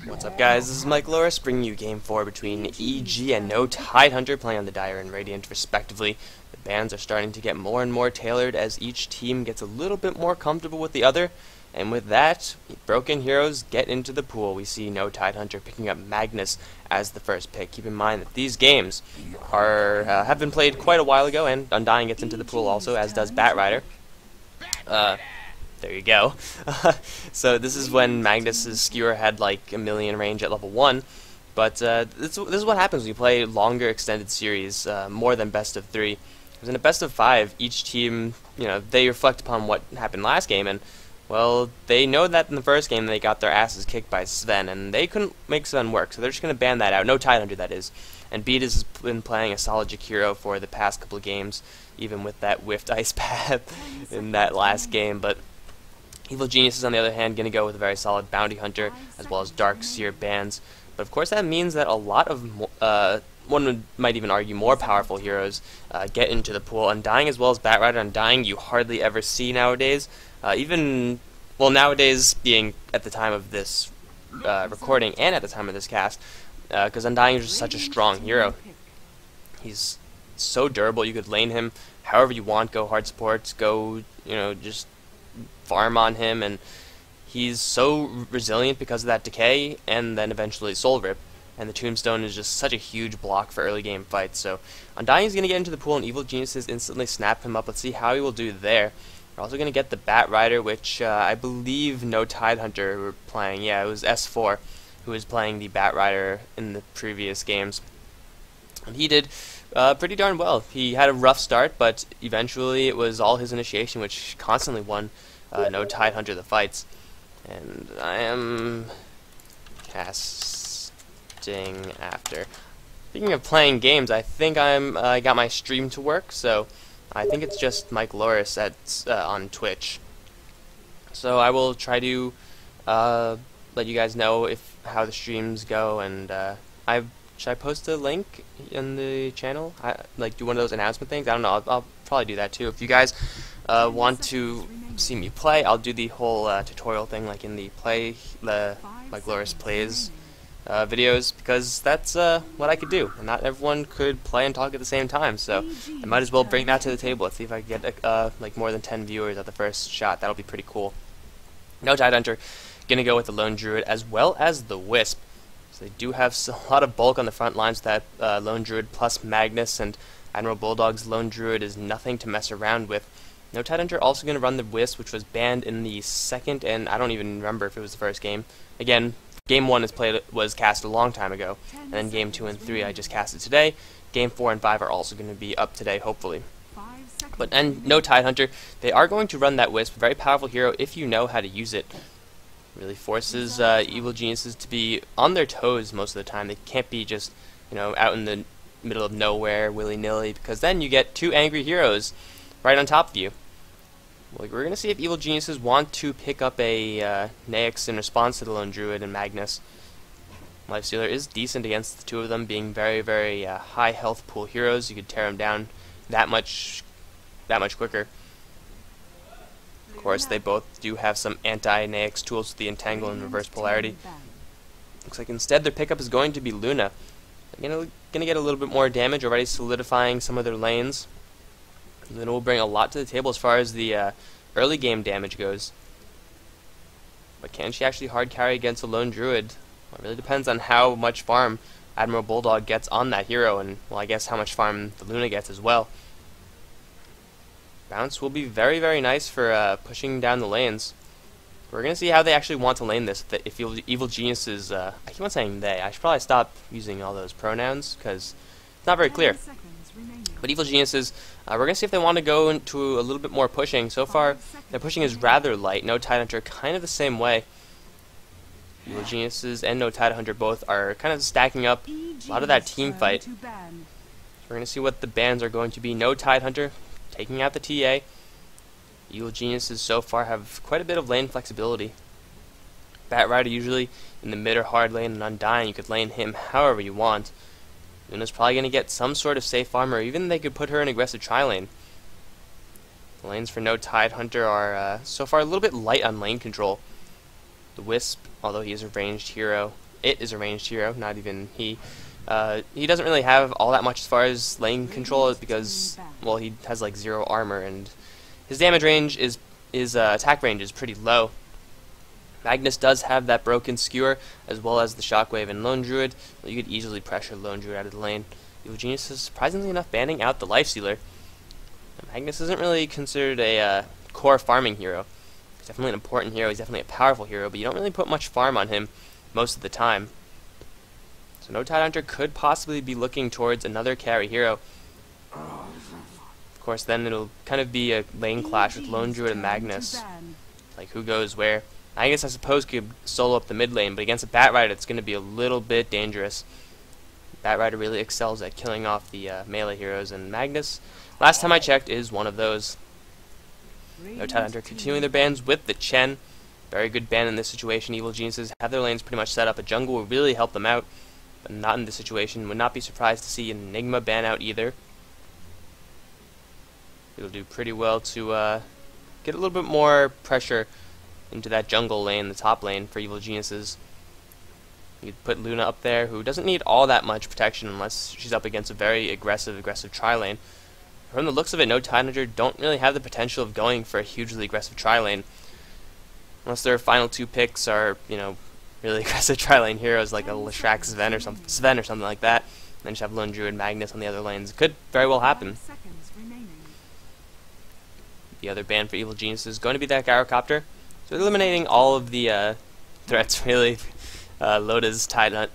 What's up, guys? This is Mike Loris bringing you Game 4 between EG and No Tidehunter playing on the Dire and Radiant respectively. The bans are starting to get more and more tailored as each team gets a little bit more comfortable with the other, and with that, broken heroes get into the pool. We see No Tidehunter picking up Magnus as the first pick. Keep in mind that these games have been played quite a while ago, and Undying gets into the pool also, as does Batrider. There you go. So this is when Magnus's skewer had like a million range at level 1, but this is what happens when you play longer extended series, more than best of 3. Because in a best of 5, each team, they reflect upon what happened last game, and well, they know that in the first game they got their asses kicked by Sven, and they couldn't make Sven work, so they're just going to ban that out. No Tidehunter, that is. And vids has been playing a solid hero for the past couple of games, even with that whiffed ice path in that last game, but Evil Geniuses, on the other hand, going to go with a very solid Bounty Hunter, as well as Dark Seer bans. But of course that means that a lot of, might even argue, more powerful heroes get into the pool. Undying as well as Batrider. Undying you hardly ever see nowadays. Nowadays being at the time of this recording and at the time of this cast, because Undying is just such a strong hero. He's so durable, you could lane him however you want, go hard supports, go, just farm on him, and he's so resilient because of that decay and then eventually soul rip, and the tombstone is just such a huge block for early game fights. So Undying is going to get into the pool and Evil Geniuses instantly snap him up. Let's see how he will do there. We're also going to get the Batrider, which I believe No Tidehunter were playing. Yeah, it was S4 who was playing the Batrider in the previous games, and he did pretty darn well. He had a rough start, but eventually it was all his initiation which constantly won No Tidehunter the fights. And I am casting after. Speaking of playing games, I think I got my stream to work, so I think it's just Mike Loris on Twitch. So I will try to let you guys know how the streams go, and should I post a link in the channel? Do one of those announcement things? I don't know. I'll probably do that too. If you guys want to see me play, I'll do the whole tutorial thing, like in the Mike Loris Plays videos, because that's what I could do, and not everyone could play and talk at the same time. So I might as well bring that to the table. Let's see if I can get more than 10 viewers at the first shot. That'll be pretty cool. No Tidehunter, gonna go with the Lone Druid as well as the Wisp. So they do have a lot of bulk on the front lines with that Lone Druid plus Magnus, and Admiral Bulldog's Lone Druid is nothing to mess around with. No Tidehunter also going to run the Wisp, which was banned in the second, and I don't even remember if it was the first game. Again, Game 1 was cast a long time ago, and then Game 2 and 3 I just casted today. Game 4 and 5 are also going to be up today, hopefully. And No Tidehunter, they are going to run that Wisp, very powerful hero if you know how to use it. Really forces Evil Geniuses to be on their toes most of the time. They can't be just, out in the middle of nowhere willy-nilly, because then you get two angry heroes right on top of you. Well, we're going to see if Evil Geniuses want to pick up a Naix in response to the Lone Druid and Magnus. Lifestealer is decent against the two of them, being very, very high health pool heroes. You could tear them down that much quicker. Of course, they both do have some anti-Naix tools with the Entangle and Reverse Polarity. Looks like instead their pickup is going to be Luna. They're going to get a little bit more damage, already solidifying some of their lanes. Luna will bring a lot to the table as far as the early game damage goes. But can she actually hard carry against a Lone Druid? Well, it really depends on how much farm Admiral Bulldog gets on that hero, and, well, I guess how much farm the Luna gets as well. Bounce will be very, very nice for pushing down the lanes. We're going to see how they actually want to lane this. If Evil Geniuses, I keep on saying they. I should probably stop using all those pronouns, because it's not very clear. But Evil Geniuses, we're going to see if they want to go into a little bit more pushing. So far, their pushing is rather light. No Tidehunter kind of the same way. Evil Geniuses and No Tidehunter both are kind of stacking up a lot of that team fight. We're going to see what the bans are going to be. No Tidehunter taking out the TA. Evil Geniuses so far have quite a bit of lane flexibility. Batrider usually in the mid or hard lane, and Undying you could lane him however you want. Luna's probably going to get some sort of safe farm, or even they could put her in aggressive tri-lane. The lanes for No Tidehunter are so far a little bit light on lane control. The Wisp, although he is a ranged hero, it is a ranged hero, not even he. He doesn't really have all that much as far as lane control because, well, he has like 0 armor, and his damage range is attack range is pretty low. Magnus does have that broken skewer as well as the shockwave, and Lone Druid, well, you could easily pressure Lone Druid out of the lane. Evil Genius is surprisingly enough banning out the Lifestealer. Magnus isn't really considered a core farming hero. He's definitely an important hero, he's definitely a powerful hero, but you don't really put much farm on him most of the time. So No Tidehunter could possibly be looking towards another carry hero. Of course, then it'll kind of be a lane clash with Lone Druid and Magnus. Like, who goes where? Magnus, I suppose, could solo up the mid lane, but against a Batrider, it's going to be a little bit dangerous. Batrider really excels at killing off the melee heroes, and Magnus, last time I checked, is one of those. No Tidehunter continuing their bans with the Chen. Very good ban in this situation. Evil Geniuses have their lanes pretty much set up. A jungle will really help them out, but not in this situation. Would not be surprised to see an Enigma ban out either. It'll do pretty well to get a little bit more pressure into that jungle lane, the top lane for Evil Geniuses. You could put Luna up there, who doesn't need all that much protection unless she's up against a very aggressive tri-lane. From the looks of it, No Tidehunter don't really have the potential of going for a hugely aggressive tri-lane. Unless their final 2 picks are, you know, really aggressive tri-lane heroes like a Leshrac Sven or something like that. And then just have Lone Druid Magnus on the other lanes. It could very well happen. The other ban for Evil Genius is going to be that Gyrocopter. So eliminating all of the threats, really. Loda's not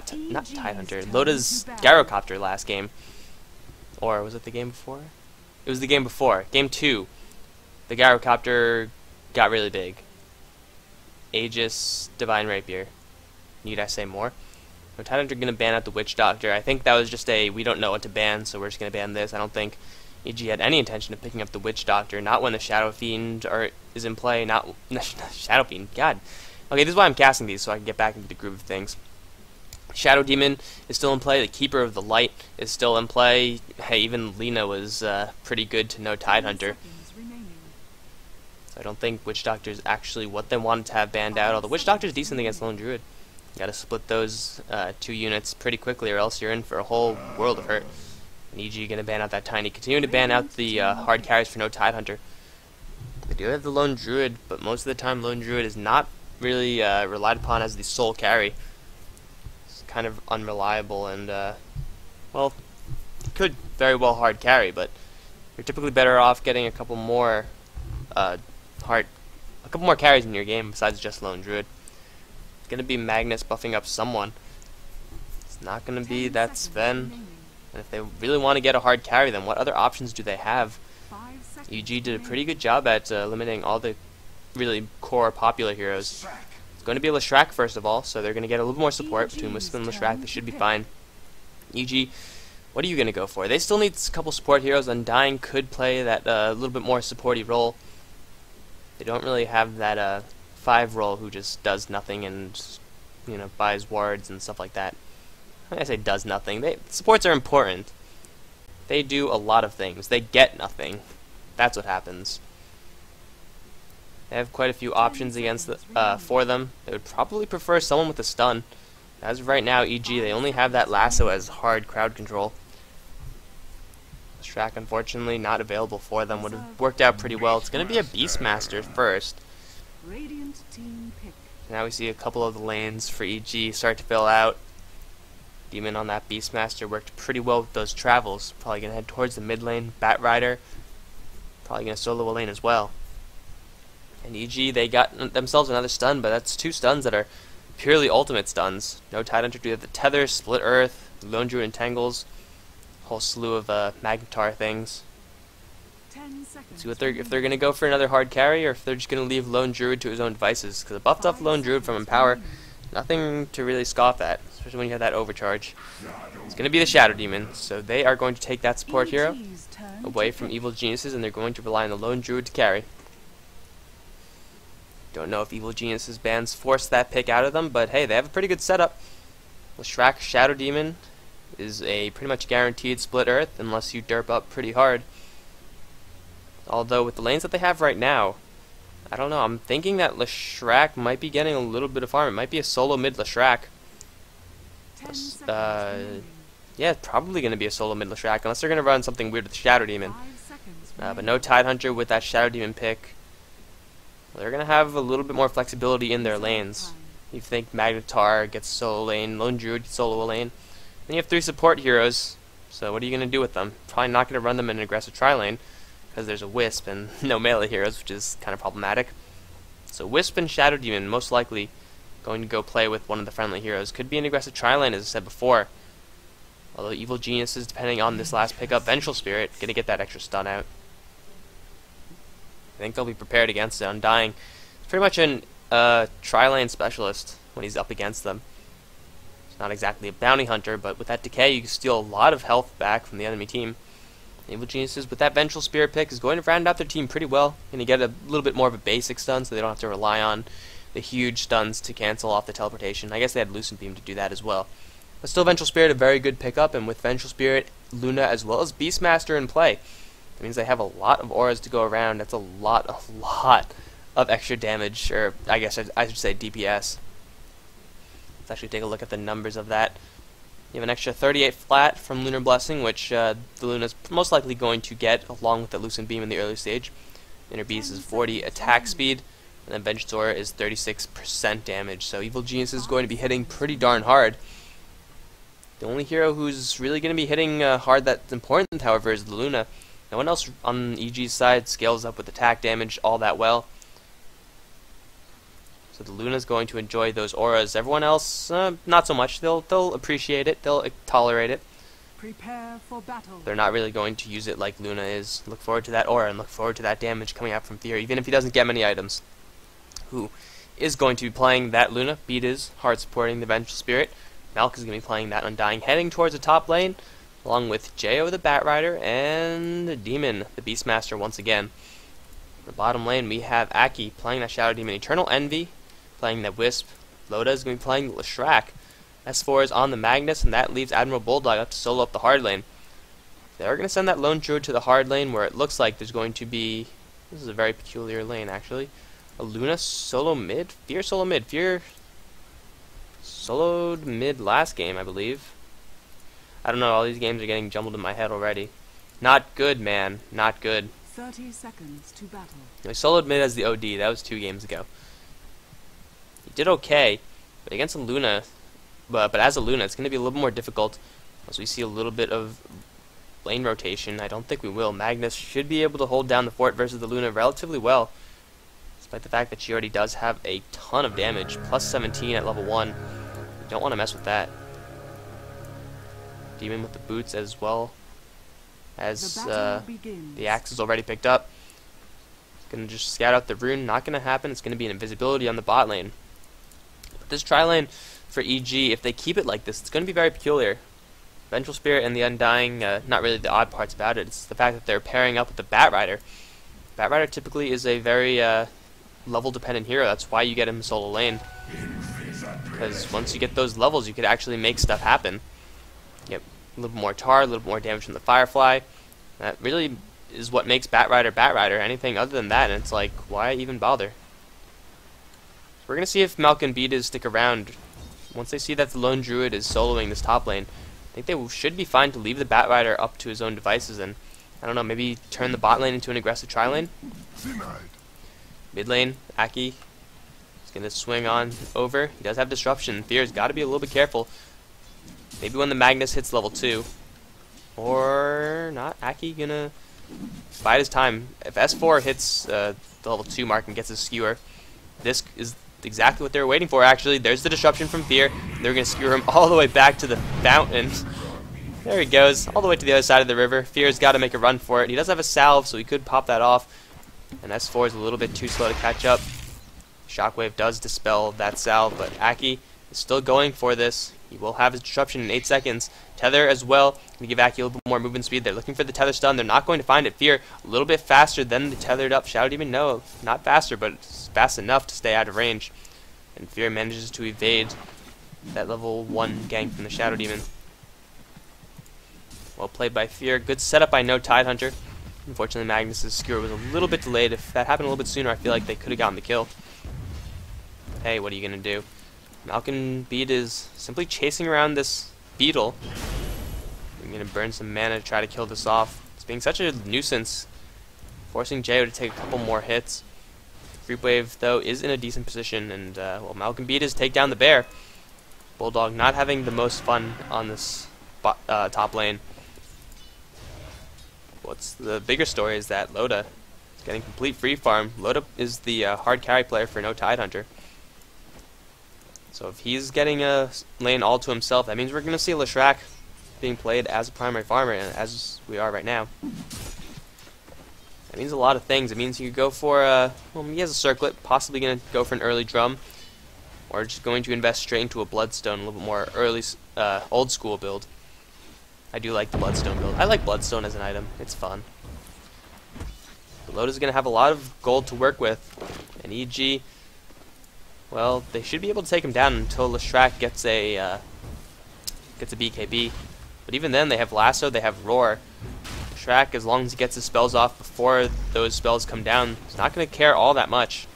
Tidehunter. Loda's Gyrocopter last game. Or was it the game before? It was the game before. Game 2. The Gyrocopter got really big. Aegis, Divine Rapier. Need I say more? No Tidehunter going to ban out the Witch Doctor. I think that was just a, we don't know what to ban, so we're just going to ban this. I don't think EG had any intention of picking up the Witch Doctor, not when the Shadow Fiend is in play, not Shadow Fiend, God. Okay, this is why I'm casting these, so I can get back into the groove of things. Shadow Demon is still in play, the Keeper of the Light is still in play. Hey, even Lena was pretty good to No Tidehunter. So I don't think Witch Doctor is actually what they wanted to have banned out, although Witch Doctor is decent against Lone Druid. You gotta split those 2 units pretty quickly, or else you're in for a whole world of hurt. And EG gonna ban out that Tiny, continue to ban out the hard carries for No Tidehunter. They do have the Lone Druid, but most of the time Lone Druid is not really relied upon as the sole carry. It's kind of unreliable and, well, could very well hard carry, but you're typically better off getting a couple more carries in your game besides just Lone Druid. It's gonna be Magnus buffing up someone. It's not gonna be that Sven. And if they really want to get a hard carry, then what other options do they have? EG did a pretty good job at eliminating all the really core popular heroes. It's going to be Leshrac first of all, so they're going to get a little more support between Wisp and Leshrac. They should be fine. EG, what are you going to go for? They still need a couple support heroes. Undying could play that little bit more supporty role. They don't really have that 5 role who just does nothing and, you know, buys wards and stuff like that. When I say does nothing, supports are important. They do a lot of things. They get nothing. That's what happens. They have quite a few options against for them. They would probably prefer someone with a stun. As of right now, EG, they only have that lasso as hard crowd control. Leshrac, unfortunately, not available for them. Would have worked out pretty well. It's going to be a Beastmaster first. Now we see a couple of the lanes for EG start to fill out. Demon on that Beastmaster worked pretty well with those travels. Probably going to head towards the mid lane. Batrider probably going to solo a lane as well. And EG, they got themselves another stun, but that's 2 stuns that are purely ultimate stuns. No Tidehunter do have the Tether, Split Earth, Lone Druid Entangles, a whole slew of Magnetar things. See what if they're going to go for another hard carry, or if they're just going to leave Lone Druid to his own devices. Because a buffed up Lone Druid from Empower, nothing to really scoff at, especially when you have that overcharge. It's going to be the Shadow Demon, so they are going to take that support hero away from Evil Geniuses, and they're going to rely on the Lone Druid to carry. Don't know if Evil Geniuses bans force that pick out of them, but hey, they have a pretty good setup. Leshrac Shadow Demon is a pretty much guaranteed Split Earth, unless you derp up pretty hard. Although with the lanes that they have right now, I don't know, I'm thinking that Leshrac might be getting a little bit of farm. It might be a solo mid Leshrac. Yeah, probably going to be a solo mid Leshrac, unless they're going to run something weird with Shadow Demon. But no Tidehunter with that Shadow Demon pick. They're going to have a little bit more flexibility in their lanes. You think Magnetar gets solo lane, Lone Druid gets solo lane. Then you have 3 support heroes, so what are you going to do with them? Probably not going to run them in an aggressive tri-lane, because there's a Wisp and no melee heroes, which is kind of problematic. So Wisp and Shadow Demon most likely going to go play with one of the friendly heroes. Could be an aggressive tri-lane, as I said before. Although Evil Geniuses, depending on this last pickup, Vengeful Spirit, going to get that extra stun out. I think they'll be prepared against it. Undying. It's pretty much an tri-lane specialist when he's up against them. It's not exactly a bounty hunter, but with that decay you can steal a lot of health back from the enemy team. Evil Geniuses with that Vengeful Spirit pick is going to round out their team pretty well. Going to get a little bit more of a basic stun so they don't have to rely on the huge stuns to cancel off the teleportation. I guess they had Lucent Beam to do that as well. But still, Vengeful Spirit a very good pickup, and with Vengeful Spirit, Luna as well as Beastmaster in play, that means they have a lot of auras to go around. That's a lot of extra damage, or I guess I should say DPS. Let's actually take a look at the numbers of that. You have an extra 38 flat from Lunar Blessing, which the Luna's most likely going to get, along with the Lucent Beam in the early stage. Inner Beast is 40 attack speed, and then Vengeance Aura is 36% damage, so Evil Genius is going to be hitting pretty darn hard. The only hero who's really going to be hitting hard that's important, however, is the Luna. No one else on EG's side scales up with attack damage all that well. So the Luna's going to enjoy those auras. Everyone else, not so much. They'll appreciate it. They'll tolerate it. Prepare for battle. They're not really going to use it like Luna is. Look forward to that aura and look forward to that damage coming out from Fear, even if he doesn't get many items. Who is going to be playing that Luna? Beat is hard supporting the Vengeful Spirit. Malk is going to be playing that Undying, heading towards the top lane, along with Jo the Batrider and the Demon, the Beastmaster once again. In the bottom lane we have Aki playing that Shadow Demon, Eternal Envy playing that Wisp. Loda is going to be playing the Leshrac. S4 is on the Magnus, and that leaves Admiral Bulldog up to solo up the hard lane. They're going to send that Lone Druid to the hard lane, where it looks like there's going to be, this is a very peculiar lane actually, a Luna solo mid, Fear solo mid, Fear soloed mid last game, I believe. I don't know, all these games are getting jumbled in my head already. Not good, man. Not good. 30 seconds to battle. He soloed mid as the OD. That was 2 games ago. He did okay, but against a Luna, but as a Luna, it's going to be a little more difficult. As we see a little bit of lane rotation, I don't think we will. Magnus should be able to hold down the fort versus the Luna relatively well, despite the fact that she already does have a ton of damage. Plus 17 at level 1. You don't want to mess with that. Demon with the boots as well as the axe is already picked up. Gonna just scout out the rune. Not gonna happen. It's gonna be an invisibility on the bot lane. But this tri lane for EG, if they keep it like this, it's gonna be very peculiar. Vengeful Spirit and the Undying, not really the odd parts about it. It's the fact that they're pairing up with the Batrider. Batrider typically is a very level dependent hero. That's why you get him solo lane. Because once you get those levels, you could actually make stuff happen. Yep, a little more tar, a little more damage from the Firefly. That really is what makes Batrider Batrider. Anything other than that, and it's like, why even bother? We're going to see if Malk and Beat stick around. Once they see that the Lone Druid is soloing this top lane, I think they should be fine to leave the Batrider up to his own devices and, I don't know, maybe turn the bot lane into an aggressive tri lane. Mid lane, Aki is going to swing on over. He does have disruption. Fear's got to be a little bit careful. Maybe when the Magnus hits level 2. Or not. Aki going to bide his time. If S4 hits the level 2 mark and gets a skewer, this is exactly what they were waiting for, actually. There's the disruption from Fear. They're going to skewer him all the way back to the fountain. There he goes, all the way to the other side of the river. Fear's got to make a run for it. He does have a salve, so he could pop that off. And S4 is a little bit too slow to catch up. Shockwave does dispel that salve, but Aki is still going for this. He will have his disruption in 8 seconds. Tether as well. Going to give Aki a little bit more movement speed. They're looking for the tether stun. They're not going to find it. Fear a little bit faster than the tethered up Shadow Demon. No, not faster, but it's fast enough to stay out of range. And Fear manages to evade that level 1 gank from the Shadow Demon. Well played by Fear. Good setup by No Tidehunter. Unfortunately, Magnus' skewer was a little bit delayed. If that happened a little bit sooner, I feel like they could have gotten the kill. But hey, what are you going to do? Malkin Beat is simply chasing around this beetle. I'm going to burn some mana to try to kill this off. It's being such a nuisance, forcing Jo to take a couple more hits. Creep Wave, though, is in a decent position, and, well, Malkin Beat is take down the bear. Bulldog not having the most fun on this top lane. What's the bigger story is that Loda is getting complete free farm. Loda is the hard carry player for no Tidehunter. So if he's getting a lane all to himself, that means we're going to see Leshrac being played as a primary farmer, and as we are right now. That means a lot of things. It means you could go for, well, he has a circlet, possibly going to go for an early drum, or just going to invest straight into a Bloodstone, a little bit more early, old school build. I do like the Bloodstone build. I like Bloodstone as an item. It's fun. But Loda's going to have a lot of gold to work with, and EG, well, they should be able to take him down until Leshrac gets a BKB. But even then, they have Lasso, they have Roar. Leshrac, as long as he gets his spells off before those spells come down, he's not going to care all that much.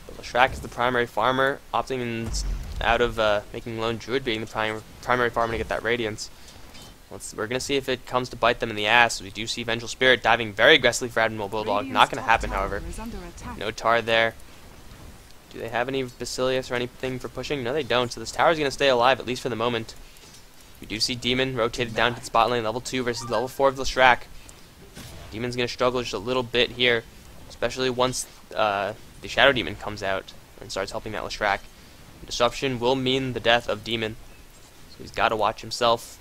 But Leshrac is the primary farmer, opting out of making Lone Druid being the primary farmer to get that Radiance. We're going to see if it comes to bite them in the ass. We do see Vengeful Spirit diving very aggressively for Admiral Bulldog. Not going to happen, however. No Tar there. Do they have any Basilius or anything for pushing? No, they don't. So this tower is going to stay alive, at least for the moment. We do see Demon rotated down to the spot lane, level 2 versus level 4 of Leshrac. Demon's going to struggle just a little bit here, especially once the Shadow Demon comes out and starts helping that Leshrac. Disruption will mean the death of Demon, so he's got to watch himself.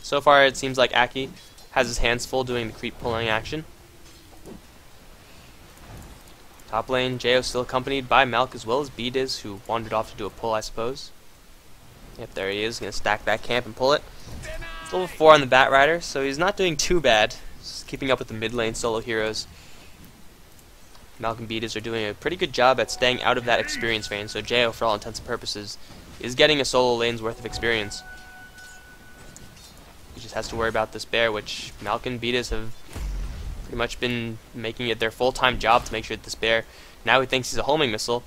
So far, it seems like Aki has his hands full doing the creep pulling action. Top lane, Jo still accompanied by Malk as well as Bdiz, who wandered off to do a pull, I suppose. Yep, there he is, going to stack that camp and pull it. It's level 4 on the Batrider, so he's not doing too bad. Just keeping up with the mid lane solo heroes. Malk and Bdiz are doing a pretty good job at staying out of that experience vein, so Jo, for all intents and purposes, is getting a solo lane's worth of experience. He just has to worry about this bear, which Malk and Bdiz have pretty much been making it their full-time job to make sure that this bear, now he thinks he's a homing missile,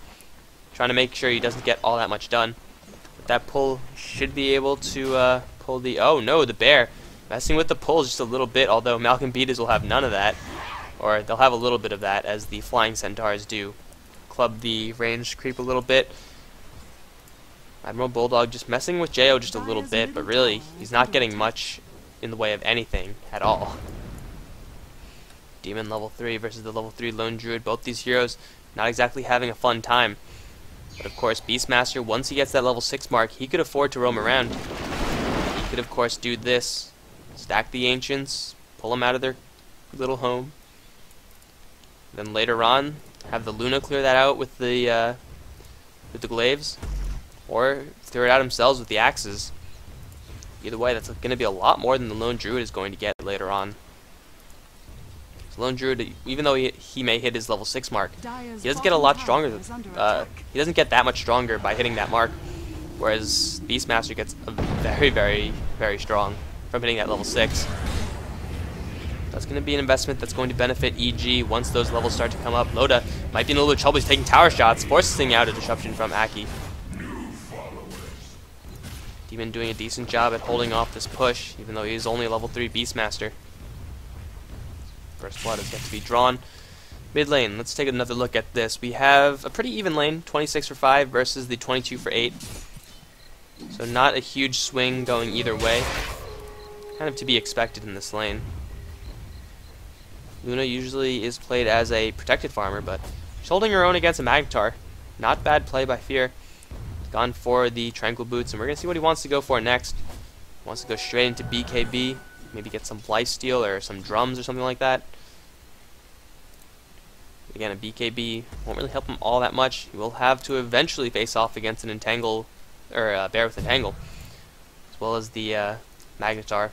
trying to make sure he doesn't get all that much done. But that pull should be able to pull the, oh no, the bear messing with the pull just a little bit, although Malk and Bdiz will have none of that, or they'll have a little bit of that, as the flying centaurs do. Club the ranged creep a little bit. Admiral Bulldog just messing with Jo just a little bit, but really, he's not getting much in the way of anything at all. Demon level 3 versus the level 3 Lone Druid. Both these heroes not exactly having a fun time. But of course, Beastmaster, once he gets that level 6 mark, he could afford to roam around. He could of course do this. Stack the Ancients, pull them out of their little home. Then later on, have the Luna clear that out with the glaives. Or clear it out themselves with the axes. Either way, that's going to be a lot more than the Lone Druid is going to get later on. Lone Druid, even though he may hit his level 6 mark, he doesn't get a lot stronger. He doesn't get that much stronger by hitting that mark, whereas Beastmaster gets very, very, very strong from hitting that level 6. That's going to be an investment that's going to benefit EG once those levels start to come up. Loda might be in a little bit of trouble. He's taking tower shots, forcing out a disruption from Aki. Demon doing a decent job at holding off this push, even though he is only a level 3 Beastmaster. First blood is yet to be drawn. Mid lane, let's take another look at this. We have a pretty even lane, 26 for 5 versus the 22 for 8. So not a huge swing going either way. Kind of to be expected in this lane. Luna usually is played as a protected farmer, but she's holding her own against a Magnetar. Not bad play by Fear. Gone for the Tranquil Boots, and we're going to see what he wants to go for next. He wants to go straight into BKB. Maybe get some lifesteal or some drums or something like that. Again, a BKB won't really help him all that much. He will have to eventually face off against an Entangle, or a bear with Entangle, as well as the Magnetar.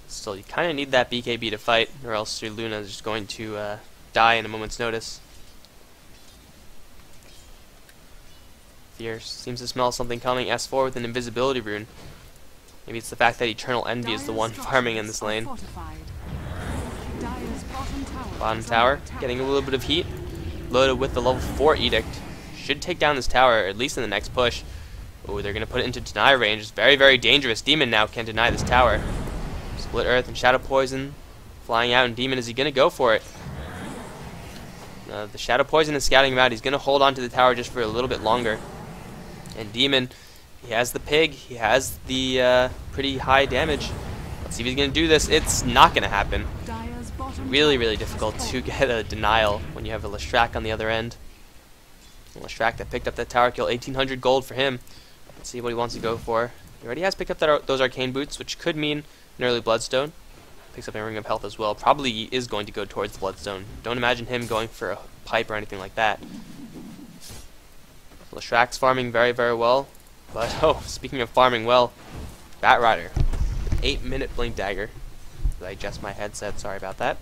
Still, you kind of need that BKB to fight, or else your Luna is just going to die in a moment's notice. Fear seems to smell something coming. S4 with an invisibility rune. Maybe it's the fact that Eternal Envy is the one farming in this lane. Bottom tower, getting a little bit of heat. Loaded with the level 4 Edict. should take down this tower, at least in the next push. Oh, they're going to put it into deny range. It's very, very dangerous. Demon now can deny this tower. Split Earth and Shadow Poison flying out, and Demon, is he going to go for it? The Shadow Poison is scouting him out. He's going to hold on to the tower just for a little bit longer. And Demon, he has the pig. He has the pretty high damage. Let's see if he's going to do this. It's not going to happen. Really, really difficult to get a denial when you have a Lestrak on the other end. Lestrak that picked up that tower kill, 1,800 gold for him. Let's see what he wants to go for. He already has picked up those Arcane Boots, which could mean an early Bloodstone. Picks up a Ring of Health as well. Probably is going to go towards the Bloodstone. Don't imagine him going for a pipe or anything like that. Lestrak's farming very, very well. But, oh, speaking of farming well, Batrider, 8-minute Blink Dagger. Did I adjust my headset? Sorry about that.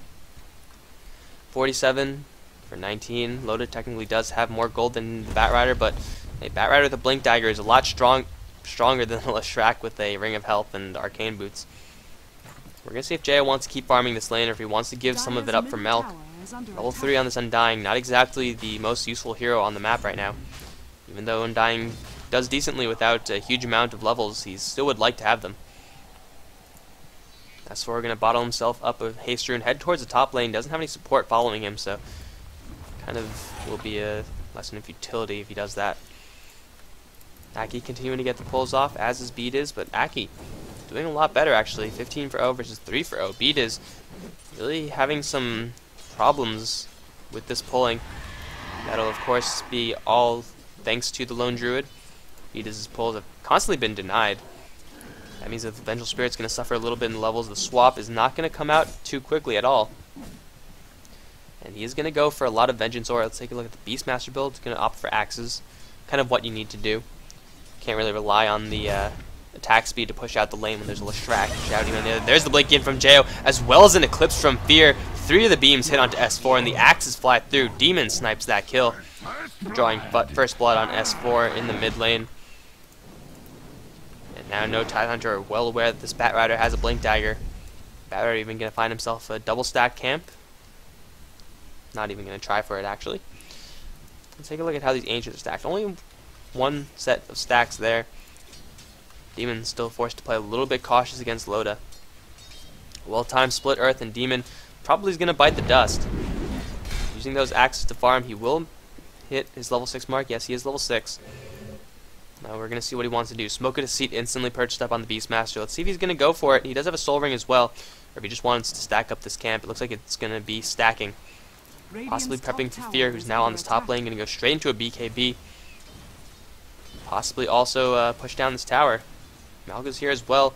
47 for 19. Loda technically does have more gold than the Batrider, but a Batrider with a Blink Dagger is a lot stronger than the Lestrak with a Ring of Health and Arcane Boots. We're going to see if Jaya wants to keep farming this lane or if he wants to give some of it up for Melk. Level 3 on this Undying, not exactly the most useful hero on the map right now. Even though Undying does decently without a huge amount of levels, he still would like to have them. S4 going to bottle himself up a Haste Rune, head towards the top lane, doesn't have any support following him, so kind of will be a lesson of futility if he does that. Aki continuing to get the pulls off, as is Beat is, but Aki doing a lot better actually. 15 for O versus 3 for O. Beat is really having some problems with this pulling. That'll of course be all thanks to the Lone Druid. Beat is' pulls have constantly been denied. That means that the Vengeful Spirit's going to suffer a little bit in levels. The swap is not going to come out too quickly at all. And he is going to go for a lot of Vengeance Aura. Let's take a look at the Beastmaster build. He's going to opt for Axes. Kind of what you need to do. Can't really rely on the attack speed to push out the lane when there's a Lestrak shouting on the other. There's the Blink in from Jo, as well as an Eclipse from Fear. 3 of the beams hit onto S4, and the axes fly through. Demon snipes that kill, drawing first blood on S4 in the mid lane. And now no Tidehunter are well aware that this Batrider has a Blink Dagger. Batrider even going to find himself a double stack camp. Not even going to try for it, actually. Let's take a look at how these Ancients are stacked. Only one set of stacks there. Demon's still forced to play a little bit cautious against Loda. Well-timed Split Earth, and Demon probably is going to bite the dust. Using those axes to farm, he will hit his level 6 mark. Yes, he is level 6. Now we're going to see what he wants to do. Smoke of Deceit instantly perched up on the Beastmaster. Let's see if he's going to go for it. He does have a Soul Ring as well. Or if he just wants to stack up this camp. It looks like it's going to be stacking. Possibly prepping for Fear, who's now on this top lane. Going to go straight into a BKB. Possibly also push down this tower. Malga's here as well,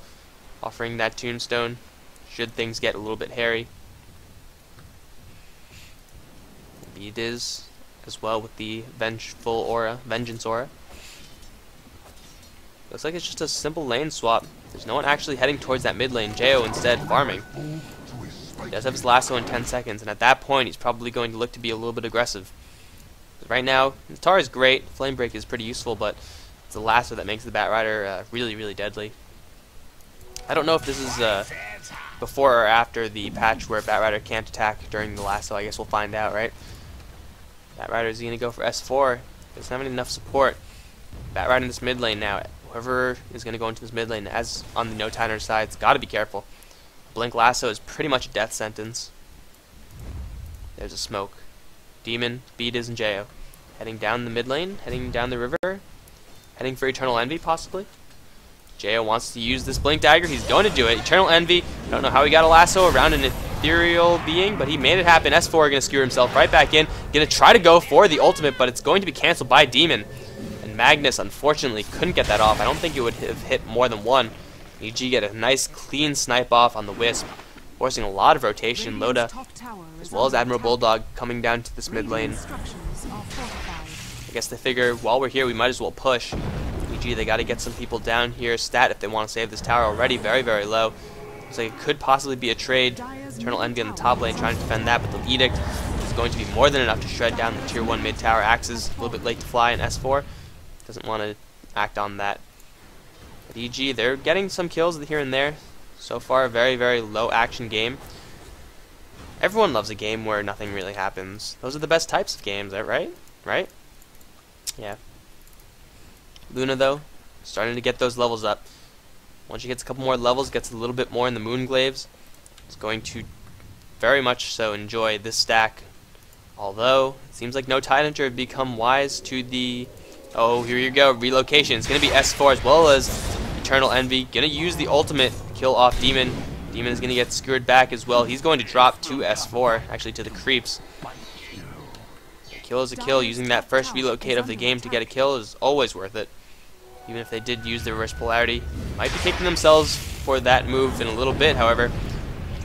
offering that Tombstone should things get a little bit hairy. Beat is as well with the Vengeful Aura, Vengeance Aura. Looks like it's just a simple lane swap. There's no one actually heading towards that mid lane. Jo instead farming. He does have his lasso in 10 seconds, and at that point he's probably going to look to be a little bit aggressive. Right now, the Tar is great, Flame Break is pretty useful, but it's the lasso that makes the Batrider really, really deadly. I don't know if this is before or after the patch where Batrider can't attack during the lasso. I guess we'll find out, right? Batrider is going to go for S4. Doesn't have enough support. Batrider in this mid lane now. Whoever is going to go into this mid lane, as on the no-timer side, has got to be careful. Blink Lasso is pretty much a death sentence. There's a smoke. Demon, Beat and Jo. Heading down the mid lane, heading down the river, heading for Eternal Envy possibly. Jo wants to use this Blink Dagger. He's going to do it. Eternal Envy. I don't know how he got a lasso around an ethereal being, but he made it happen. S4 going to skewer himself right back in. Going to try to go for the ultimate, but it's going to be canceled by Demon. And Magnus, unfortunately, couldn't get that off. I don't think it would have hit more than one. EG get a nice clean snipe off on the Wisp, forcing a lot of rotation. Loda, as well as Admiral Bulldog, coming down to this mid lane. I guess they figure while we're here we might as well push. EG, they got to get some people down here stat if they want to save this tower. Already very, very low. Looks like it could possibly be a trade. Eternal Envy on the top lane trying to defend that, but the Edict is going to be more than enough to shred down the tier 1 mid tower. Axes a little bit late to fly, and S4 doesn't want to act on that. But EG, they're getting some kills here and there. So far, a very, very low action game. Everyone loves a game where nothing really happens. Those are the best types of games, right? Right? Yeah. Luna, though, starting to get those levels up. Once she gets a couple more levels, gets a little bit more in the Moonglaves, is going to very much so enjoy this stack. Although, it seems like no Tidehunter have become wise to the... Oh, here you go, relocation. It's going to be S4 as well as Eternal Envy. Going to use the ultimate, kill off Demon. Demon is going to get skewered back as well. He's going to drop to S4, actually to the creeps. A kill is a kill. Using that first relocate of the game to get a kill is always worth it. Even if they did use the reverse polarity. Might be kicking themselves for that move in a little bit, however.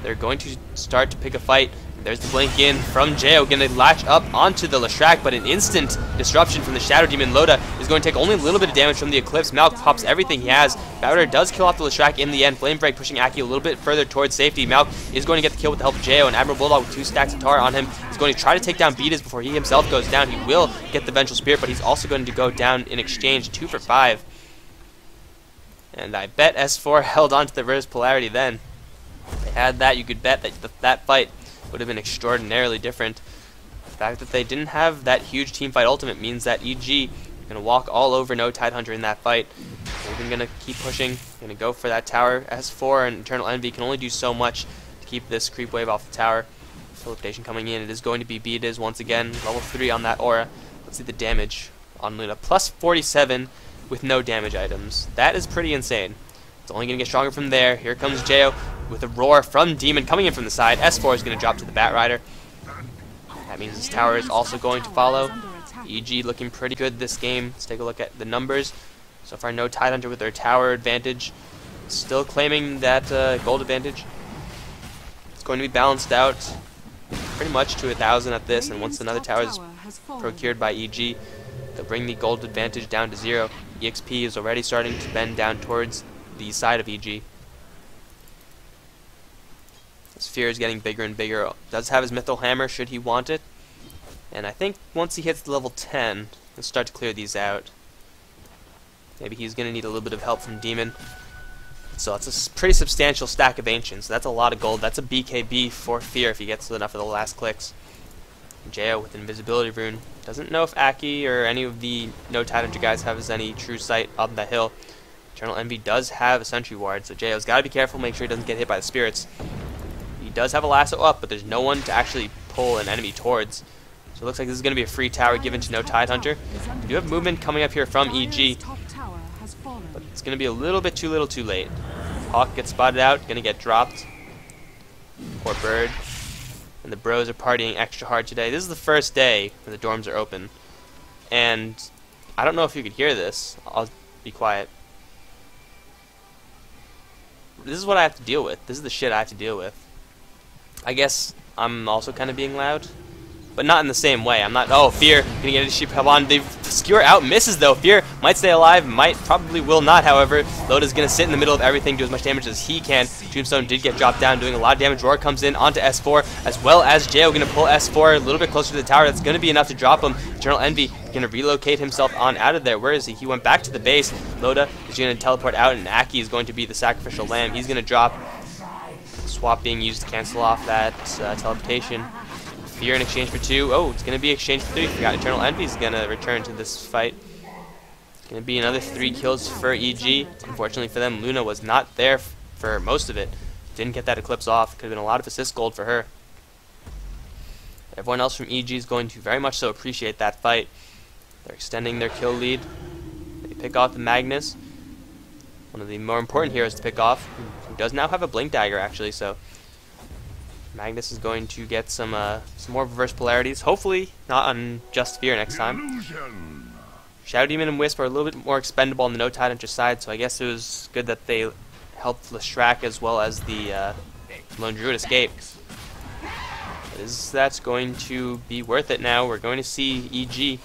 They're going to start to pick a fight. There's the blink in from Jao, going to latch up onto the Leshrac, but an instant disruption from the Shadow Demon. Loda is going to take only a little bit of damage from the Eclipse. Malk pops everything he has. Bowder does kill off the Leshrac in the end. Flame Break pushing Aki a little bit further towards safety. Malk is going to get the kill with the help of Jao, and Admiral Bulldog with 2 stacks of tar on him is going to try to take down vids before he himself goes down. He will get the Vengeful Spirit, but he's also going to go down in exchange. 2 for 5. And I bet S4 held on to the reverse polarity then. If they had that, you could bet that that fight would have been extraordinarily different. The fact that they didn't have that huge teamfight ultimate means that EG are going to walk all over no Tidehunter in that fight. They're even going to keep pushing, going to go for that tower. S4 and Eternal Envy can only do so much to keep this creep wave off the tower. Teleportation coming in. It is going to be Vids once again. Level 3 on that aura. Let's see the damage on Luna. Plus 47 with no damage items. That is pretty insane. It's only going to get stronger from there. Here comes Jao with a roar from Demon coming in from the side. S4 is going to drop to the Bat Rider. That means this tower is also going to follow. EG looking pretty good this game. Let's take a look at the numbers. So far, no Tidehunter with their tower advantage. Still claiming that gold advantage. It's going to be balanced out pretty much to 1,000 at this. And once another tower is procured by EG, they'll bring the gold advantage down to 0. EXP is already starting to bend down towards the side of EG. Sphere is getting bigger and bigger. Does have his Mythal Hammer should he want it. And I think once he hits level 10, he'll start to clear these out. Maybe he's going to need a little bit of help from Demon. So it's a pretty substantial stack of Ancients. That's a lot of gold. That's a BKB for Fear if he gets enough of the last clicks. Jao with Invisibility Rune. Doesn't know if Aki or any of the no Tidehunter guys have any true sight up the hill. Eternal Envy does have a Sentry Ward, so Jao's got to be careful, make sure he doesn't get hit by the spirits. He does have a lasso up, but there's no one to actually pull an enemy towards. So it looks like this is going to be a free tower given to no Tidehunter. We do have movement coming up here from EG, but it's going to be a little bit too little too late. Hawk gets spotted out, going to get dropped. Poor Bird. And the bros are partying extra hard today. This is the first day when the dorms are open. And I don't know if you could hear this. I'll be quiet. This is what I have to deal with. This is the shit I have to deal with. I guess I'm also kind of being loud, but not in the same way. I'm not, oh, Fear, gonna get a sheep come on. They skewer out, misses though. Fear might stay alive, probably will not, however. Loda's gonna sit in the middle of everything, do as much damage as he can. Tombstone did get dropped down, doing a lot of damage. Roar comes in onto S4, as well as Jao gonna pull S4 a little bit closer to the tower. That's gonna be enough to drop him. Eternal Envy gonna relocate himself on out of there. Where is he? He went back to the base. Loda is gonna teleport out, and Aki is going to be the sacrificial lamb. He's gonna drop. Swap being used to cancel off that teleportation. Fear in exchange for 2. Oh, it's going to be exchange for 3. Forgot Eternal Envy is going to return to this fight. It's going to be another 3 kills for EG. Unfortunately for them, Luna was not there for most of it. Didn't get that Eclipse off. Could have been a lot of assist gold for her. Everyone else from EG is going to very much so appreciate that fight. They're extending their kill lead. They pick off the Magnus. One of the more important heroes to pick off, who does now have a Blink Dagger actually, so Magnus is going to get some more reverse polarities, hopefully not on just Fear next time. Shadow Demon and Wisp are a little bit more expendable on the no Tidehunter side, so I guess it was good that they helped Leshrac as well as the Lone Druid escape. That's going to be worth it now. We're going to see EG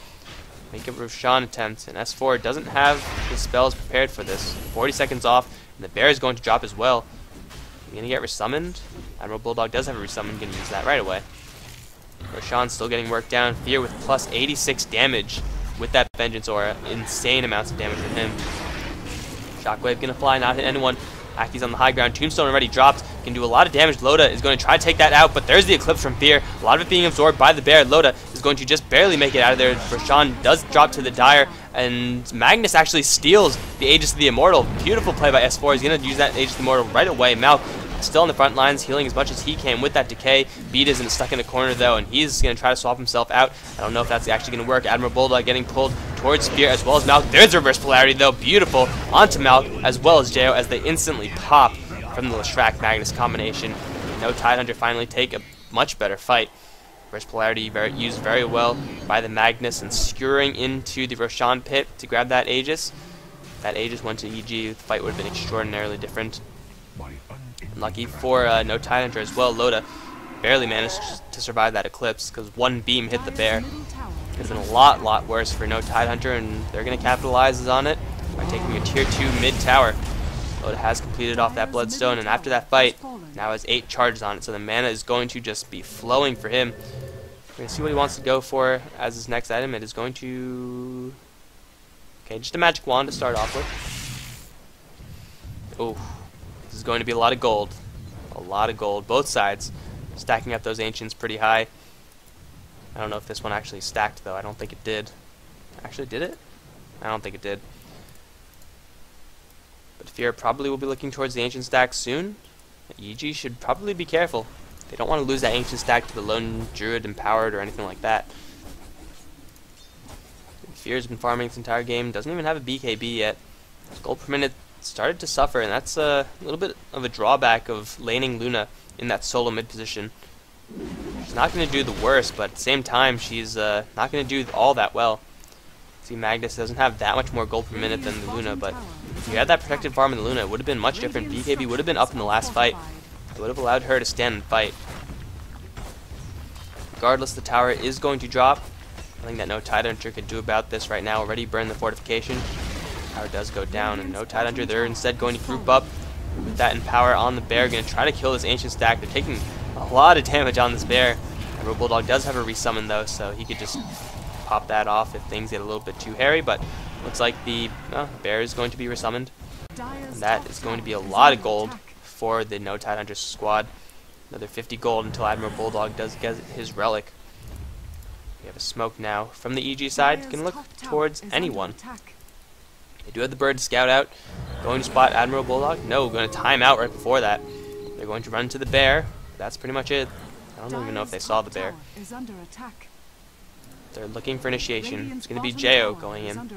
make a Roshan attempt, and S4 doesn't have his spells prepared for this. 40 seconds off, and the bear is going to drop as well. Are we going to get resummoned? Admiral Bulldog does have a resummon, going to use that right away. Roshan's still getting worked down. Fear with plus 86 damage with that Vengeance Aura. Insane amounts of damage with him. Shockwave going to fly, not hit anyone. Aki's on the high ground. Tombstone already dropped. Can do a lot of damage. Loda is going to try to take that out, but there's the Eclipse from Fear. A lot of it being absorbed by the bear. Loda is going to just barely make it out of there. Roshan does drop to the Dire, and Magnus actually steals the Aegis of the Immortal. Beautiful play by S4. He's going to use that Aegis of the Immortal right away. Malk still on the front lines, healing as much as he can with that decay. Beat isn't stuck in the corner though, and he's going to try to swap himself out. I don't know if that's actually going to work. Admiral Bulldog getting pulled towards Spear as well as Malk. There's reverse polarity though, beautiful onto Malk as well as Jo as they instantly pop from the Leshrac Magnus combination. No Tidehunter finally take a much better fight. Reverse polarity used very well by the Magnus and skewering into the Roshan pit to grab that Aegis. If that Aegis went to EG, the fight would have been extraordinarily different. Lucky for no Tidehunter as well. Loda barely managed to survive that Eclipse because one beam hit the bear. Could have been a lot worse for no Tidehunter, and they're going to capitalize on it by taking a tier 2 mid tower. Loda has completed off that Bloodstone, and after that fight, now has 8 charges on it, so the mana is going to just be flowing for him. We're going to see what he wants to go for as his next item. It is going to... okay, just a magic wand to start off with. Oh. This is going to be a lot of gold. A lot of gold. Both sides stacking up those ancients pretty high. I don't know if this one actually stacked though. I don't think it did. Actually, did it? I don't think it did. But Fear probably will be looking towards the ancient stack soon. EG should probably be careful. They don't want to lose that ancient stack to the lone druid empowered or anything like that. Fear's been farming this entire game. Doesn't even have a BKB yet. His gold per minute started to suffer, and that's a little bit of a drawback of laning Luna in that solo mid position. She's not going to do the worst, but at the same time, she's not going to do all that well. See, Magnus doesn't have that much more gold per minute than the Luna, but if you had that protected farm in the Luna, it would have been much different. BKB would have been up in the last fight. It would have allowed her to stand and fight. Regardless, the tower is going to drop. Nothing that no Tidehunter could do about this right now. Already burned the fortification. Tower does go down, and no Tidehunter. They're instead going to group up with that Empower on the bear. Going to try to kill this ancient stack. They're taking a lot of damage on this bear. Admiral Bulldog does have a resummon though, so he could just pop that off if things get a little bit too hairy. But looks like the bear is going to be resummoned, and that is going to be a lot of gold for the no Tidehunter squad. Another 50 gold until Admiral Bulldog does get his relic. We have a smoke now from the EG side. Can look towards anyone. They do have the bird scout out. Going to spot Admiral Bulldog? No, going to time out right before that. They're going to run to the bear. That's pretty much it. I don't even know if they saw the bear. They're looking for initiation. It's going to be Jo going in.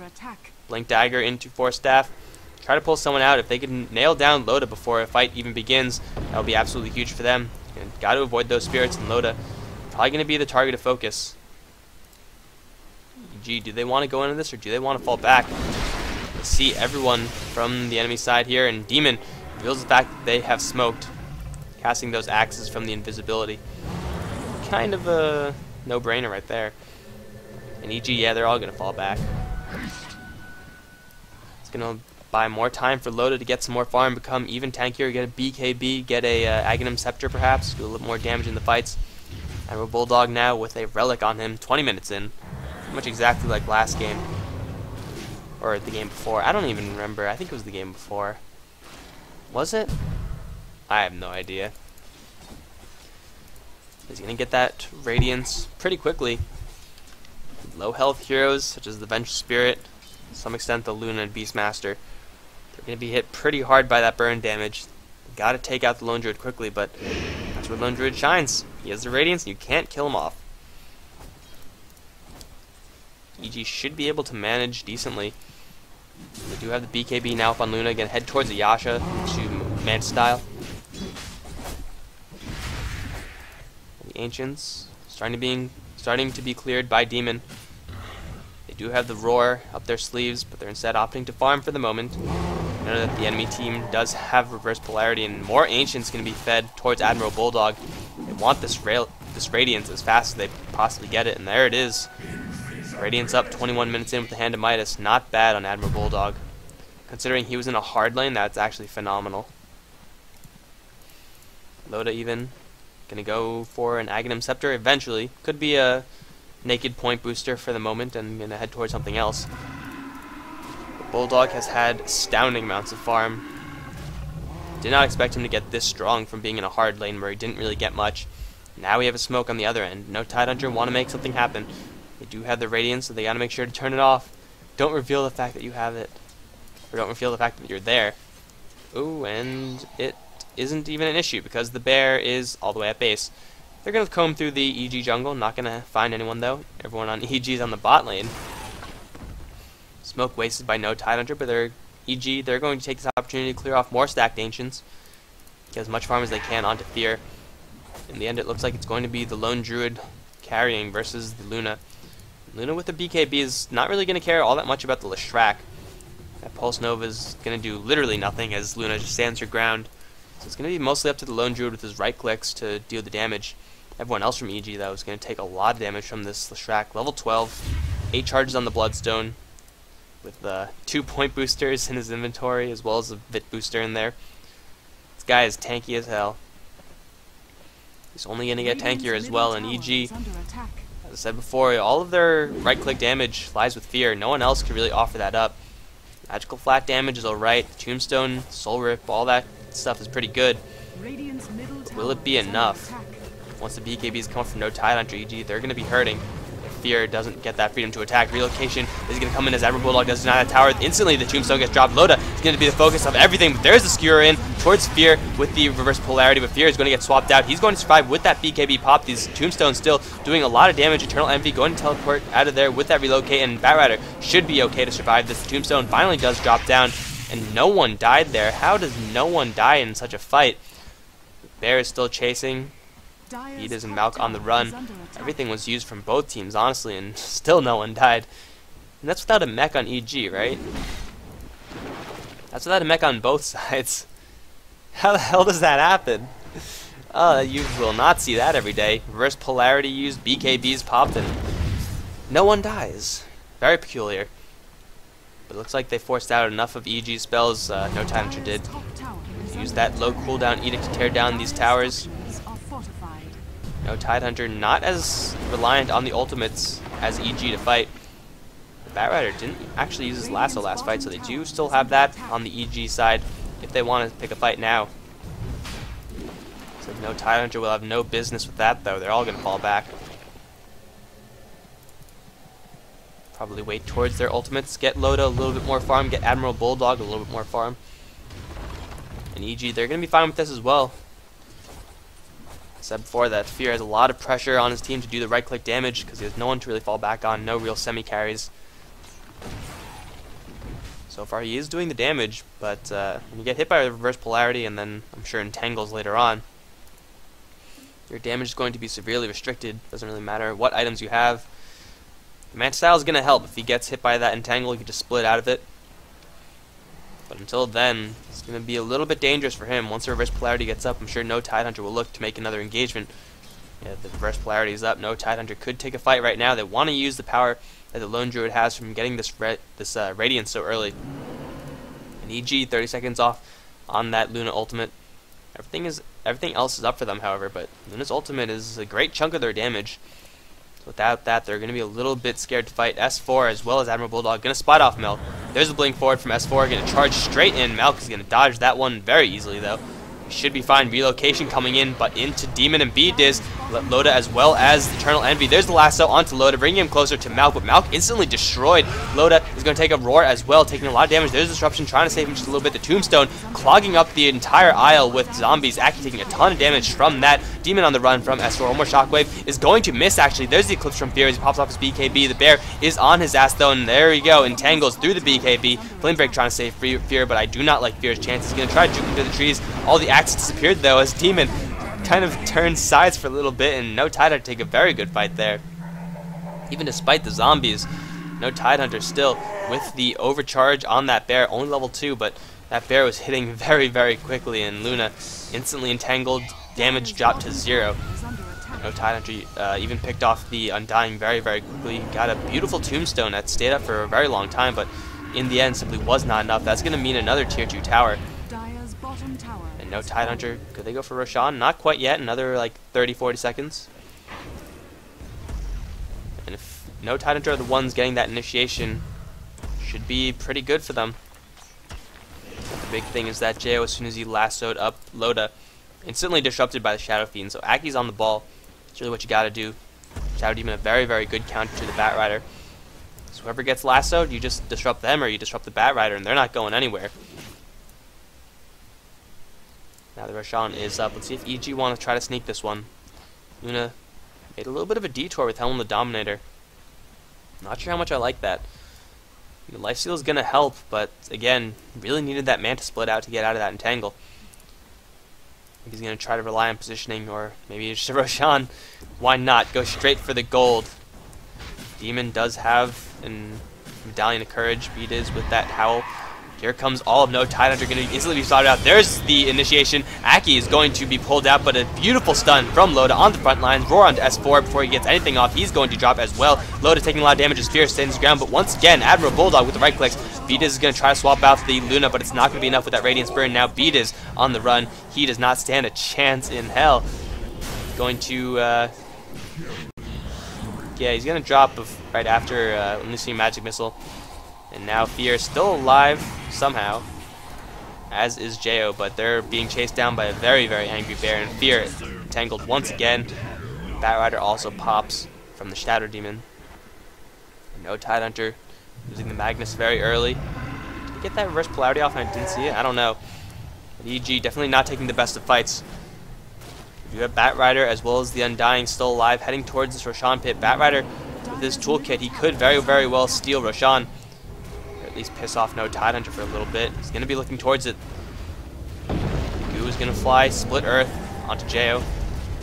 Blink Dagger into Force Staff. Try to pull someone out. If they can nail down Loda before a fight even begins, that will be absolutely huge for them. Got to avoid those spirits, and Loda probably going to be the target of focus. EG, do they want to go into this, or do they want to fall back? See everyone from the enemy side here, and Demon reveals the fact that they have smoked, casting those axes from the invisibility. Kind of a no-brainer right there. And EG, yeah, they're all going to fall back. It's going to buy more time for Loda to get some more farm, become even tankier, get a BKB, get a Aghanim Scepter perhaps, do a little more damage in the fights. Admiral Bulldog now with a relic on him, 20 minutes in. Pretty much exactly like last game. Or the game before. I don't even remember. I think it was the game before. Was it? I have no idea. He's going to get that Radiance pretty quickly. Low health heroes, such as the Vengeful Spirit, to some extent the Luna and Beastmaster, they're going to be hit pretty hard by that burn damage. Got to take out the Lone Druid quickly, but that's where Lone Druid shines. He has the Radiance, and you can't kill him off. EG should be able to manage decently. They do have the BKB now up on Luna. Again, head towards the Yasha to Manta style. The Ancients starting to be cleared by Demon. They do have the Roar up their sleeves, but they're instead opting to farm for the moment. Know that the enemy team does have reverse polarity, and more Ancients can be fed towards Admiral Bulldog. They want this Radiance as fast as they possibly get it, and there it is. Radiance up 21 minutes in with the Hand of Midas. Not bad on Admiral Bulldog. Considering he was in a hard lane, that's actually phenomenal. Loda even gonna go for an Aghanim Scepter eventually. Could be a naked point booster for the moment and gonna head towards something else. But Bulldog has had astounding amounts of farm. Did not expect him to get this strong from being in a hard lane where he didn't really get much. Now we have a smoke on the other end. No Tidehunter want to make something happen. They do have the Radiance, so they got to make sure to turn it off. Don't reveal the fact that you have it. Or don't reveal the fact that you're there. Ooh, and it isn't even an issue because the bear is all the way at base. They're going to comb through the EG jungle. Not going to find anyone, though. Everyone on EG is on the bot lane. Smoke wasted by no Tidehunter, but they're EG. They're going to take this opportunity to clear off more stacked Ancients. Get as much farm as they can onto Fear. In the end, it looks like it's going to be the Lone Druid carrying versus the Luna. Luna with the BKB is not really going to care all that much about the Leshrac. That Pulse Nova is going to do literally nothing as Luna just stands her ground. So it's going to be mostly up to the Lone Druid with his right clicks to deal the damage. Everyone else from EG, though, is going to take a lot of damage from this Leshrac. Level 12, 8 charges on the Bloodstone, with 2 point boosters in his inventory, as well as a Vit booster in there. This guy is tanky as hell. He's only going to get tankier as well, and EG, as I said before, all of their right-click damage lies with Fear. No one else can really offer that up. Magical flat damage is alright. Tombstone, Soul Rip, all that stuff is pretty good. Will it be enough? Once the BKBs come from no Tidehunter EG, they're going to be hurting. If Fear doesn't get that freedom to attack, Relocation is going to come in as Admiral Bulldog does deny that tower. Instantly, the Tombstone gets dropped. Loda is going to be the focus of everything, but there's the Skewer in towards Fear with the reverse polarity, but Fear is going to get swapped out. He's going to survive with that BKB pop. These Tombstones still doing a lot of damage. Eternal Envy going to teleport out of there with that Relocate, and Batrider should be okay to survive this. The Tombstone finally does drop down, and no one died there. How does no one die in such a fight? Bear is still chasing. Vids and Malk on the run. Everything was used from both teams, honestly, and still no one died. And that's without a mech on EG, right? That's without a mech on both sides. How the hell does that happen? You will not see that every day. Reverse polarity used, BKBs popped, and no one dies. Very peculiar. But it looks like they forced out enough of EG spells. No Tidehunter did. Use that low cooldown edict to tear down these towers. No Tidehunter not as reliant on the ultimates as EG to fight. The Batrider didn't actually use his lasso last fight, so they do still have that on the EG side if they want to pick a fight now. So no Tidehunter will have no business with that, though. They're all going to fall back. Probably wait towards their ultimates, get Loda a little bit more farm, get Admiral Bulldog a little bit more farm. And EG, they're going to be fine with this as well. I said before that Fear has a lot of pressure on his team to do the right-click damage because he has no one to really fall back on, no real semi-carries. So far he is doing the damage, but when you get hit by a reverse polarity and then I'm sure entangles later on, your damage is going to be severely restricted. Doesn't really matter what items you have. The Manta Style is going to help. If he gets hit by that entangle, you can just split out of it. But until then, it's going to be a little bit dangerous for him. Once the reverse polarity gets up, I'm sure no Tidehunter will look to make another engagement. Yeah, the reverse polarity is up. No Tidehunter could take a fight right now. They want to use the power that the Lone Druid has from getting this Radiance so early. And EG, 30 seconds off on that Luna ultimate. Everything else is up for them, however, but Luna's ultimate is a great chunk of their damage. Without that, they're going to be a little bit scared to fight. S4 as well as Admiral Bulldog going to spot off Melk. There's a blink forward from S4, going to charge straight in. Melk is going to dodge that one very easily, though. He should be fine. Relocation coming in, but into Demon and Vids. Loda as well as Eternal Envy. There's the lasso onto Loda, bringing him closer to Malk, but Malk instantly destroyed. Loda is going to take a roar as well, taking a lot of damage. There's Disruption, trying to save him just a little bit. The Tombstone clogging up the entire aisle with zombies, actually taking a ton of damage from that. Demon on the run from S4. One more Shockwave is going to miss, actually. There's the Eclipse from Fear as he pops off his BKB. The bear is on his ass, though, and there we go. Entangles through the BKB. Flame Break trying to save Fear, but I do not like Fear's chances. He's going to try to juke him through the trees. All the axes disappeared, though, as Demon kind of turned sides for a little bit, and no Tidehunter take a very good fight there. Even despite the zombies, no Tidehunter still with the overcharge on that bear, only level 2, but that bear was hitting very, very quickly, and Luna instantly entangled, damage dropped to 0. No Tidehunter even picked off the Undying very, very quickly. Got a beautiful Tombstone that stayed up for a very long time, but in the end simply was not enough. That's going to mean another tier 2 tower. And no Tidehunter. Could they go for Roshan? Not quite yet. Another like 30-40 seconds. And if no Tidehunter are the ones getting that initiation, should be pretty good for them. The big thing is that Jo, as soon as he lassoed up Loda, instantly disrupted by the Shadow Fiend. So Aki's on the ball. That's really what you gotta do. Shadow Demon, a very, very good counter to the Bat Rider. So whoever gets lassoed, you just disrupt them or you disrupt the Bat Rider, and they're not going anywhere. Now the Roshan is up. Let's see if EG want to try to sneak this one. Luna made a little bit of a detour with Helm the Dominator. Not sure how much I like that. The lifesteal is going to help, but again, really needed that Manta split out to get out of that entangle. I think he's going to try to rely on positioning, or maybe it's just a Roshan. Why not? Go straight for the gold. Demon does have a Medallion of Courage. Vids with that Howl. Here comes all of No Tidehunter, going to easily be spotted out. There's the initiation. Aki is going to be pulled out, but a beautiful stun from Loda on the front lines. Roar onto S4 before he gets anything off. He's going to drop as well. Loda taking a lot of damage as Fear stays his ground, but once again, Admiral Bulldog with the right clicks. Vids is going to try to swap out the Luna, but it's not going to be enough with that Radiant Spirit. Now Vids on the run. He does not stand a chance in hell. Going to... yeah, he's going to drop right after unleashing Magic Missile. And now Fear is still alive somehow, as is Jo, but they're being chased down by a very, very angry bear, and Fear entangled once again. Bat Rider also pops from the Shadow Demon. No Tidehunter using the Magnus very early. Did he get that reverse polarity off and I didn't see it? I don't know. But EG definitely not taking the best of fights. You have Bat Rider as well as the Undying still alive, heading towards this Roshan pit. Bat Rider with his toolkit, he could very, very well steal Roshan. At least piss off No Tidehunter for a little bit. He's going to be looking towards it. Goo is going to fly Split Earth onto Jo.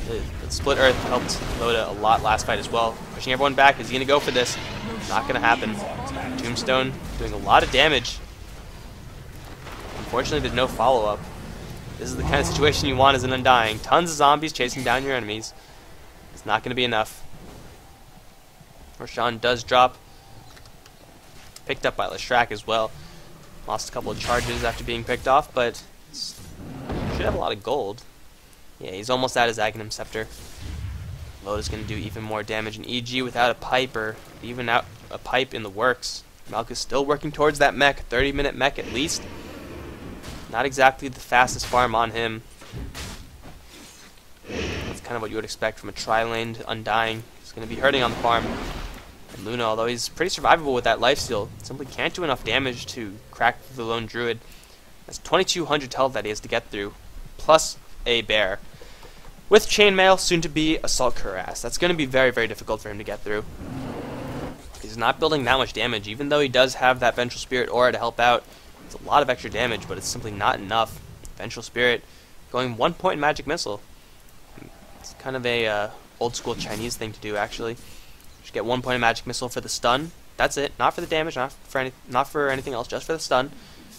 The Split Earth helped Loda a lot last fight as well. Pushing everyone back. Is he going to go for this? Not going to happen. Tombstone doing a lot of damage. Unfortunately, there's no follow-up. This is the kind of situation you want as an Undying. Tons of zombies chasing down your enemies. It's not going to be enough. Roshan does drop. Picked up by Leshrac as well. Lost a couple of charges after being picked off, but should have a lot of gold. Yeah, he's almost at his Aghanim Scepter. Loda's going to do even more damage, and EG without a pipe, or even out a pipe in the works. Malkus still working towards that mech, 30-minute mech at least. Not exactly the fastest farm on him. That's kind of what you would expect from a tri-laned Undying. He's going to be hurting on the farm. And Luna, although he's pretty survivable with that lifesteal, simply can't do enough damage to crack the lone druid. That's 2,200 health that he has to get through, plus a bear. With chainmail, soon to be assault cuirass. That's going to be very, very difficult for him to get through. He's not building that much damage, even though he does have that Vengeful Spirit aura to help out. It's a lot of extra damage, but it's simply not enough. Vengeful Spirit going 1 point Magic Missile. It's kind of a old school Chinese thing to do, actually. Just get 1 point of Magic Missile for the stun. That's it. Not for the damage, not for anything else, just for the stun.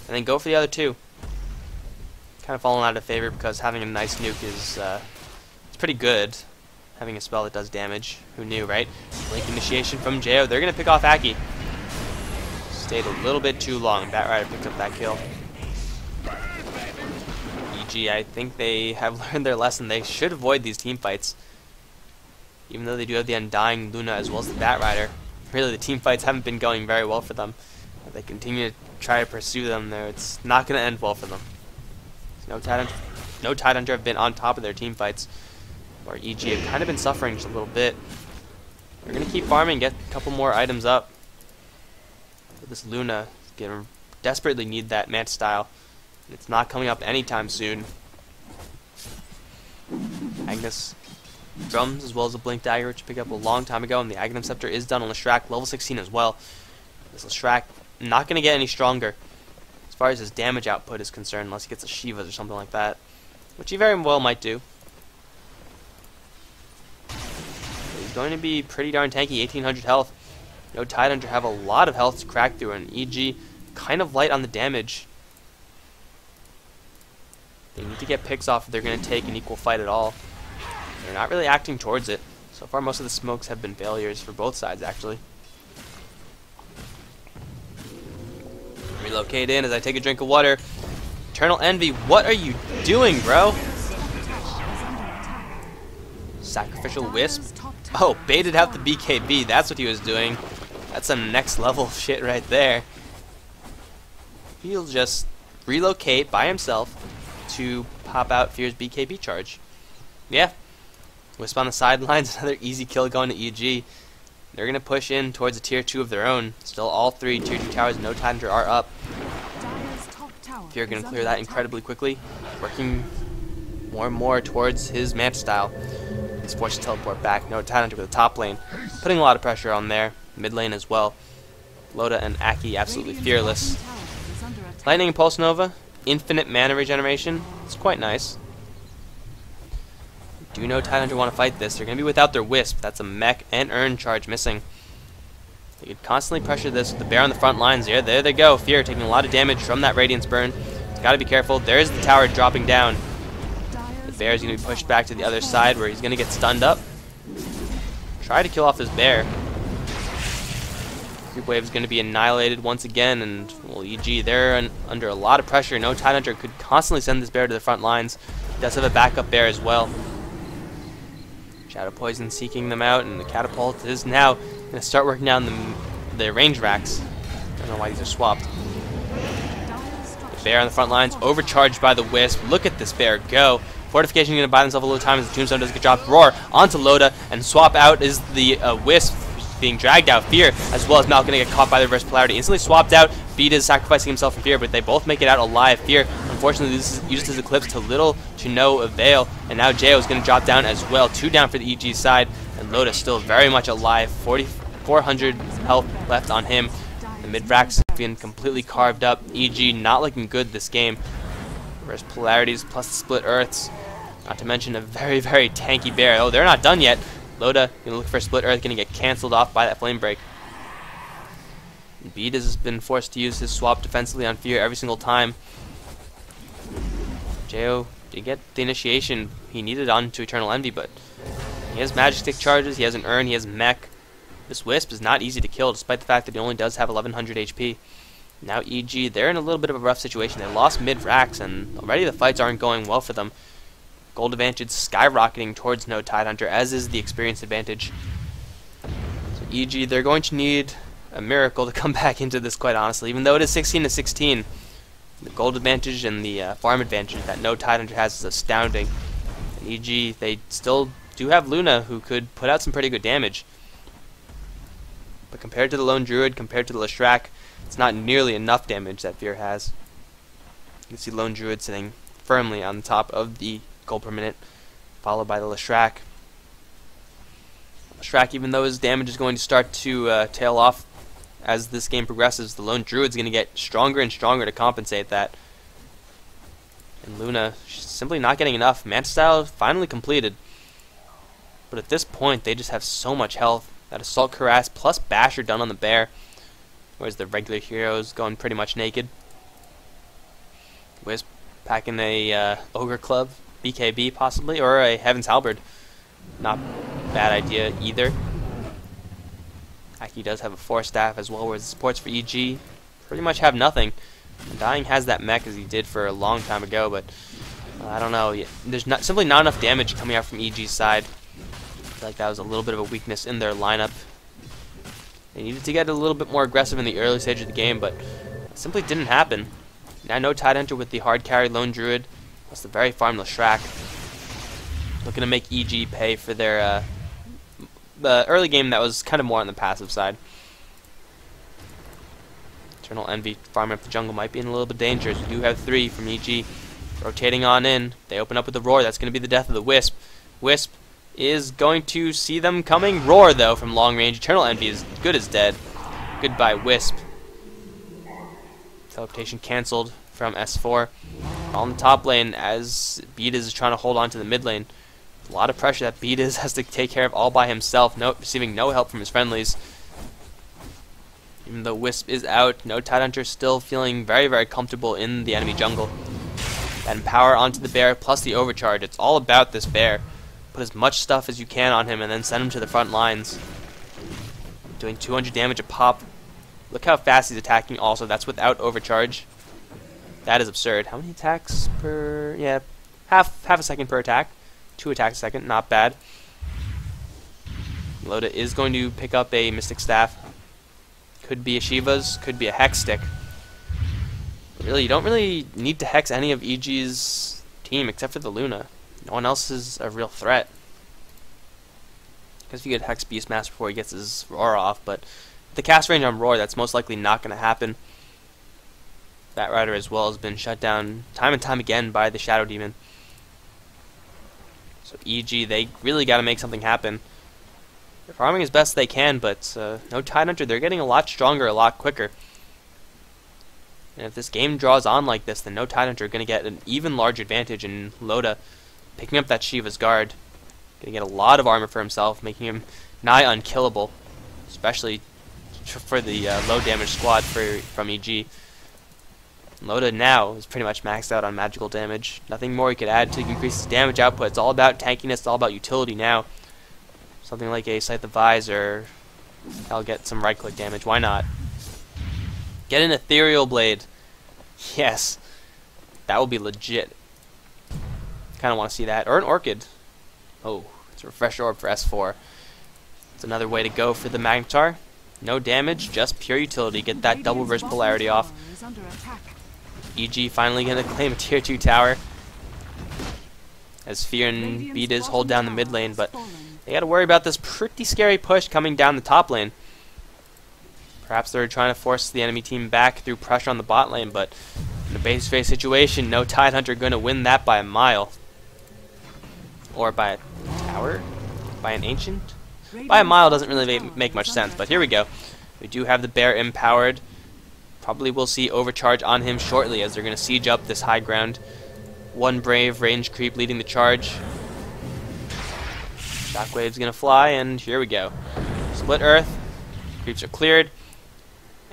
And then go for the other two. Kind of fallen out of favor because having a nice nuke is it's pretty good. Having a spell that does damage. Who knew, right? Blink Initiation from Jo. They're going to pick off Aki. Stayed a little bit too long. Bat Rider picked up that kill. EG, I think they have learned their lesson. They should avoid these team fights. Even though they do have the Undying Luna as well as the Bat Rider. Really, the team fights haven't been going very well for them. If they continue to try to pursue them there, it's not going to end well for them. No Tidehunter have been on top of their team fights. Or EG have kind of been suffering just a little bit. They're going to keep farming, get a couple more items up. But this Luna is going to desperately need that Manta style. It's not coming up anytime soon. Agnes drums as well as a Blink Dagger, which I picked up a long time ago, and the Aghanim Scepter is done on Leshrac, level 16 as well. This Leshrac not going to get any stronger as far as his damage output is concerned, unless he gets a Shivas or something like that, which he very well might do. But he's going to be pretty darn tanky, 1800 health. No Tidehunter have a lot of health to crack through, and EG kind of light on the damage. They need to get picks off if they're going to take an equal fight at all. They're not really acting towards it. So far, most of the smokes have been failures for both sides, actually. Relocate in as I take a drink of water. Eternal Envy, what are you doing, bro? Sacrificial Wisp? Oh, baited out the BKB. That's what he was doing. That's some next level shit right there. He'll just relocate by himself to pop out Fear's BKB charge. Yeah, Wisp on the sidelines, another easy kill going to EG. They're going to push in towards a tier 2 of their own. Still all 3 tier 2 towers, no Tidehunter are up. Fear going to clear that incredibly quickly, working more and more towards his Manta style. He's forced to teleport back, no Tidehunter with the top lane, putting a lot of pressure on there, mid lane as well. Loda and Aki absolutely fearless. Lightning and Pulse Nova, infinite mana regeneration, it's quite nice. Do know Tidehunter want to fight this. They're going to be without their Wisp. That's a mech and Urn charge missing. They could constantly pressure this with the bear on the front lines here. There they go. Fear taking a lot of damage from that Radiance burn. Got to be careful. There's the tower dropping down. The bear is going to be pushed back to the other side where he's going to get stunned up. Try to kill off this bear. Creep wave is going to be annihilated once again, and well, EG, they're under a lot of pressure. No Tidehunter could constantly send this bear to the front lines. He does have a backup bear as well. Shadow Poison seeking them out, and the Catapult is now going to start working down the range racks. I don't know why these are swapped. The bear on the front lines, overcharged by the Wisp. Look at this bear go. Fortification going to buy themselves a little time as the Tombstone does a good job. Roar onto Loda, and swap out is the Wisp being dragged out. Fear, as well as Mal, going to get caught by the reverse polarity. Instantly swapped out. Beat is sacrificing himself for Fear, but they both make it out alive. Fear, unfortunately, this is used his Eclipse to little to no avail, and now Jo is going to drop down as well. 2 down for the EG side, and Loda still very much alive. 400 health left on him. The mid-racks have been completely carved up. EG not looking good this game. Reverse polarities plus the split earths. Not to mention a very, very tanky bear. Oh, they're not done yet. Loda going to look for a split earth, going to get cancelled off by that flame break. Beat has been forced to use his swap defensively on Fear every single time. Jo did get the initiation he needed onto Eternal Envy, but he has Magic Stick charges, he has an Urn, he has Mech. This Wisp is not easy to kill, despite the fact that he only does have 1100 HP. Now EG, they're in a little bit of a rough situation. They lost mid-racks, and already the fights aren't going well for them. Gold advantage skyrocketing towards no Tidehunter, as is the experience advantage. So EG, they're going to need a miracle to come back into this, quite honestly. Even though it is 16 to 16, the gold advantage and the farm advantage that no Tidehunter has is astounding. And EG, they still do have Luna, who could put out some pretty good damage. But compared to the Lone Druid, compared to the Leshrac, it's not nearly enough damage that Fear has. You can see Lone Druid sitting firmly on top of the gold per minute, followed by the Leshrac. Leshrac, even though his damage is going to start to tail off as this game progresses, the Lone Druid's going to get stronger and stronger to compensate that. And Luna, she's simply not getting enough. Manta style finally completed. But at this point, they just have so much health. That Assault Cuirass plus Bash are done on the bear, whereas the regular heroes going pretty much naked. Wisp packing a Ogre Club, BKB possibly, or a Heaven's Halberd. Not bad idea either. Aki does have a Force Staff as well, whereas the supports for EG pretty much have nothing. Undying has that mech as he did for a long time ago, but I don't know. There's simply not enough damage coming out from EG's side. I feel like that was a little bit of a weakness in their lineup. They needed to get a little bit more aggressive in the early stage of the game, but it simply didn't happen. Now no Tidehunter with the hard carry Lone Druid, plus the very farm Leshrac. Looking to make EG pay for their the early game that was kind of more on the passive side. Eternal Envy farming up the jungle might be in a little bit of danger. We do have 3 from EG rotating on in. They open up with the Roar. That's going to be the death of the Wisp. Wisp is going to see them coming. Roar, though, from long range. Eternal Envy is good as dead. Goodbye, Wisp. Teleportation cancelled from S4. On the top lane, as Beat is trying to hold on to the mid lane. A lot of pressure that Beat has to take care of all by himself, receiving no help from his friendlies. Even though Wisp is out, no Tidehunter still feeling very, very comfortable in the enemy jungle. And power onto the bear plus the overcharge. It's all about this bear. Put as much stuff as you can on him and then send him to the front lines. Doing 200 damage a pop. Look how fast he's attacking also. That's without overcharge. That is absurd. How many attacks per... Yeah, half a second per attack. 2 attacks a second. Not bad. Loda is going to pick up a Mystic Staff. Could be a Shiva's. Could be a Hex Stick. Really, you don't really need to hex any of EG's team except for the Luna. No one else is a real threat. Because if you get Hex Beastmaster before he gets his Roar off, but the cast range on Roar, that's most likely not going to happen. Bat Rider as well has been shut down time and time again by the Shadow Demon. So EG, they really got to make something happen. They're farming as best they can, but no Tidehunter, they're getting a lot stronger, a lot quicker. And if this game draws on like this, then no Tidehunter are going to get an even larger advantage, and Loda picking up that Shiva's Guard. Going to get a lot of armor for himself, making him nigh unkillable, especially for the low damage squad from EG. Loda now is pretty much maxed out on magical damage. Nothing more he could add to increase his damage output. It's all about tankiness, it's all about utility now. Something like a Scythe of Vise, or I'll get some right click damage, why not? Get an Ethereal Blade. Yes, that will be legit. Kind of want to see that. Or an Orchid. Oh, it's a Refresh Orb for S4. It's another way to go for the Magnetar. No damage, just pure utility. Get that double reverse polarity off. EG finally going to claim a tier 2 tower. As Fear and vids hold down the mid lane, but they got to worry about this pretty scary push coming down the top lane. Perhaps they're trying to force the enemy team back through pressure on the bot lane, but in a base phase situation, no Tidehunter going to win that by a mile. Or by a tower? By an ancient? By a mile doesn't really make much sense, but here we go. We do have the bear empowered. Probably will see overcharge on him shortly as they're going to siege up this high ground. One brave range creep leading the charge. Shockwave's going to fly, and here we go. Split Earth. Creeps are cleared.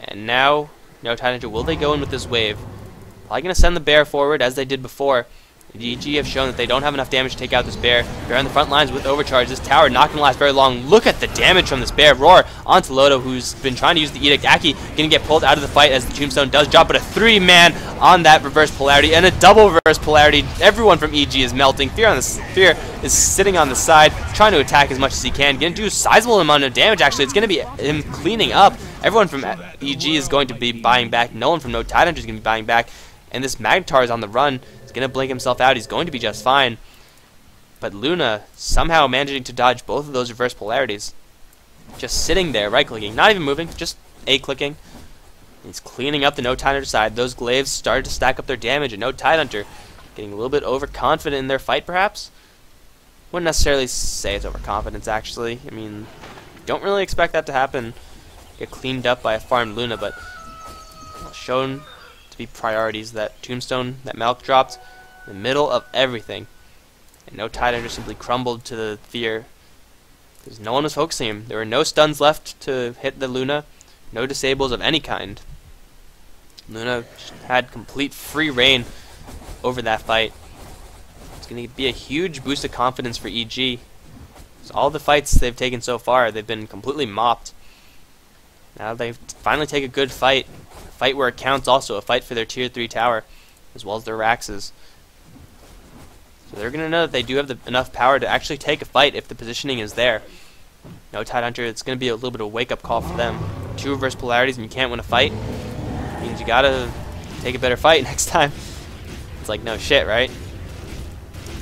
And now, no Tidehunter, will they go in with this wave? Probably going to send the bear forward as they did before. EG have shown that they don't have enough damage to take out this bear. Bear on the front lines with overcharge. This tower not going to last very long. Look at the damage from this bear. Roar onto Loda, who's been trying to use the Edict. Aki going to get pulled out of the fight as the Tombstone does drop, but a 3-man on that reverse polarity and a double reverse polarity. Everyone from EG is melting. Fear is sitting on the side, trying to attack as much as he can. Going to do a sizable amount of damage, actually. It's going to be him cleaning up. Everyone from EG is going to be buying back. No one from No Tidehunter is going to be buying back. And this Magnetar is on the run. Gonna blink himself out. He's going to be just fine. But Luna somehow managing to dodge both of those reverse polarities. Just sitting there, right-clicking, not even moving, just A-clicking. He's cleaning up the No Tidehunter side. Those glaives started to stack up their damage, and No Tidehunter getting a little bit overconfident in their fight, perhaps. Wouldn't necessarily say it's overconfidence, actually. I mean, don't really expect that to happen. Get cleaned up by a farmed Luna, but shown to be priorities. That Tombstone, that Malk dropped in the middle of everything, and no Tidehunter simply crumbled to the Fear because no one was focusing him. There were no stuns left to hit the Luna, no disables of any kind. Luna had complete free reign over that fight. It's going to be a huge boost of confidence for EG. All the fights they've taken so far, they've been completely mopped. Now they finally take a good fight. A fight where it counts also. A fight for their tier 3 tower. As well as their Raxes. So they're going to know that they do have enough power to actually take a fight if the positioning is there. No Tidehunter, it's going to be a little bit of a wake-up call for them. 2 reverse polarities and you can't win a fight. It means you got to take a better fight next time. It's like, no shit, right?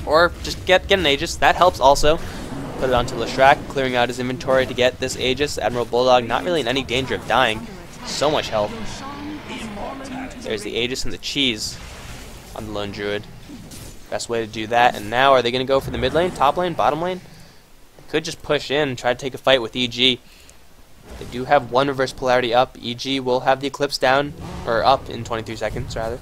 Or just get an Aegis. That helps also. Put it onto Leshrac, clearing out his inventory to get this Aegis. Admiral Bulldog not really in any danger of dying. So much health. There's the Aegis and the cheese on the Lone Druid. Best way to do that. And now, are they going to go for the mid lane, top lane, bottom lane? They could just push in and try to take a fight with EG. They do have 1 reverse polarity up. EG will have the Eclipse down, or up in 23 seconds, rather.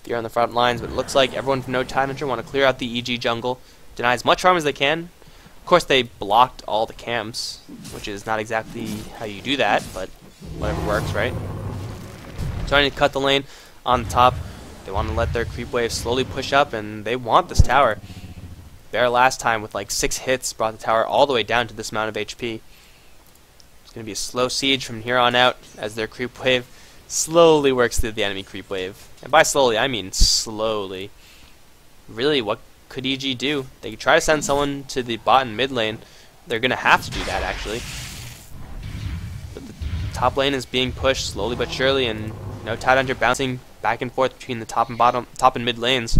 Fear on the front lines, but it looks like everyone from No Tidehunter want to clear out the EG jungle. Deny as much harm as they can. Of course, they blocked all the camps, which is not exactly how you do that, but whatever works, right? Trying to cut the lane on the top. They want to let their creep wave slowly push up, and they want this tower. Bear last time with like 6 hits brought the tower all the way down to this amount of HP. It's going to be a slow siege from here on out as their creep wave slowly works through the enemy creep wave. And by slowly, I mean slowly. Really, what could EG do? They could try to send someone to the bot and mid lane. They're going to have to do that, actually. But the top lane is being pushed slowly but surely, and No Tidehunter bouncing back and forth between the top and mid lanes.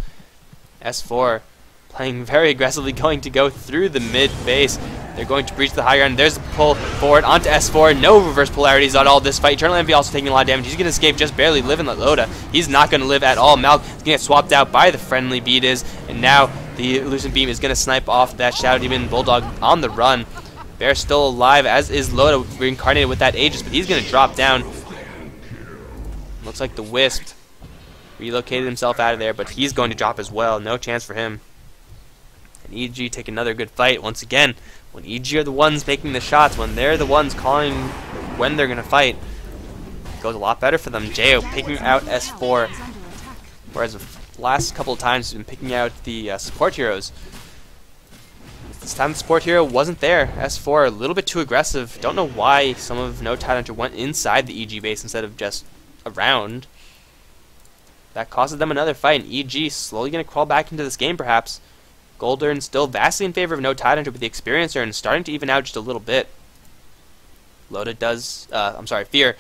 S4 playing very aggressively, going to go through the mid base. They're going to breach the high ground. There's a pull forward onto S4. No reverse polarities on all this fight. Eternal Envy also taking a lot of damage. He's going to escape, just barely living like Dota. He's not going to live at all. Malk is going to get swapped out by the friendly vids, and now the Illusion Beam is going to snipe off that Shadow Demon Bulldog on the run. Bear's still alive, as is Loda, reincarnated with that Aegis, but he's going to drop down. Looks like the Wisp relocated himself out of there, but he's going to drop as well. No chance for him. And EG take another good fight. Once again, when EG are the ones making the shots, when they're the ones calling when they're going to fight, it goes a lot better for them. Jo picking out S4, whereas the last couple of times he's been picking out the support heroes. This time the support hero wasn't there. S4 a little bit too aggressive. Don't know why some of No Tidehunter went inside the EG base instead of just around. That costed them another fight, and EG slowly going to crawl back into this game perhaps. Goldern still vastly in favor of No Tidehunter, but the experience earned starting to even out just a little bit. Loda does, Fear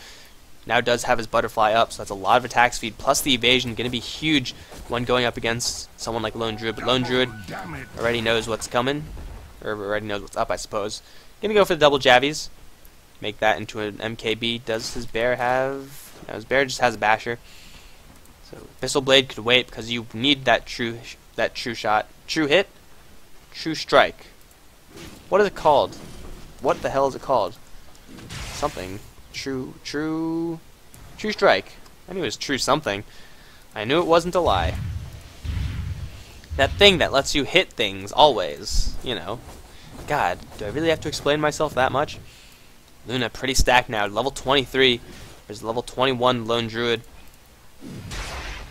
now does have his butterfly up, so that's a lot of attack speed, plus the evasion, going to be huge when going up against someone like Lone Druid. But Lone Druid already knows what's coming, or already knows what's up, I suppose. Going to go for the double Javies, make that into an MKB. Does his bear have... No, his bear just has a basher. So Pistol Blade could wait, because you need that true shot. True hit? True strike. What is it called? What the hell is it called? Something. True strike. I knew it was true something. I knew it wasn't a lie. That thing that lets you hit things, always. You know. God, do I really have to explain myself that much? Luna pretty stacked now. Level 23. There's level 21 Lone Druid.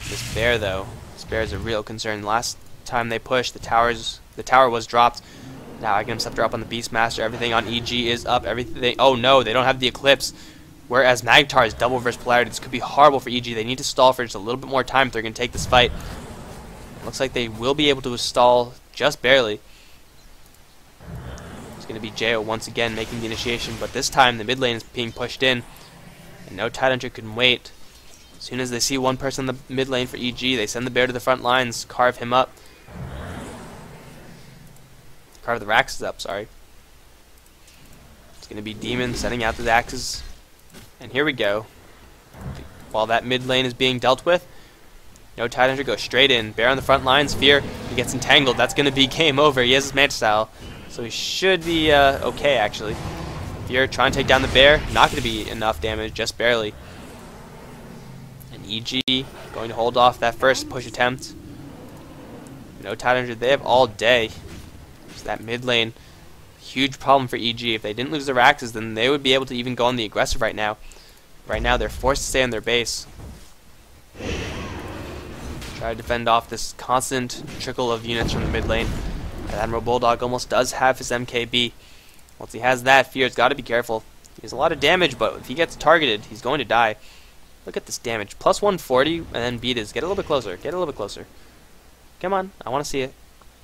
This bear, though. This bear is a real concern. Last time they pushed, the tower was dropped. Now Aghanim Scepter up on the Beastmaster. Everything on EG is up. Everything. Oh no, they don't have the Eclipse. Whereas Magnetar is double reverse polarity. This could be horrible for EG. They need to stall for just a little bit more time if they're going to take this fight. Looks like they will be able to stall just barely. It's going to be Jo once again making the initiation, but this time the mid lane is being pushed in, and No Tidehunter can wait. As soon as they see one person in the mid lane for EG, they send the bear to the front lines, carve him up. Carve the Raxes up, sorry. It's going to be Demon setting out the axes. And here we go. While that mid lane is being dealt with, No Tidehunter goes straight in. Bear on the front lines. Fear, he gets entangled. That's going to be game over. He has his Manta Style, so he should be okay, actually. Fear trying to take down the bear. Not going to be enough damage, just barely. And EG going to hold off that first push attempt. No Tidehunter, they have all day. So that mid lane, huge problem for EG. If they didn't lose their axes, then they would be able to even go on the aggressive right now. Right now, they're forced to stay on their base. Try to defend off this constant trickle of units from the mid lane. And Admiral Bulldog almost does have his MKB. Once he has that, Fear's got to be careful. He has a lot of damage, but if he gets targeted, he's going to die. Look at this damage. Plus 140, and then vids. Get a little bit closer. Get a little bit closer. Come on. I want to see it.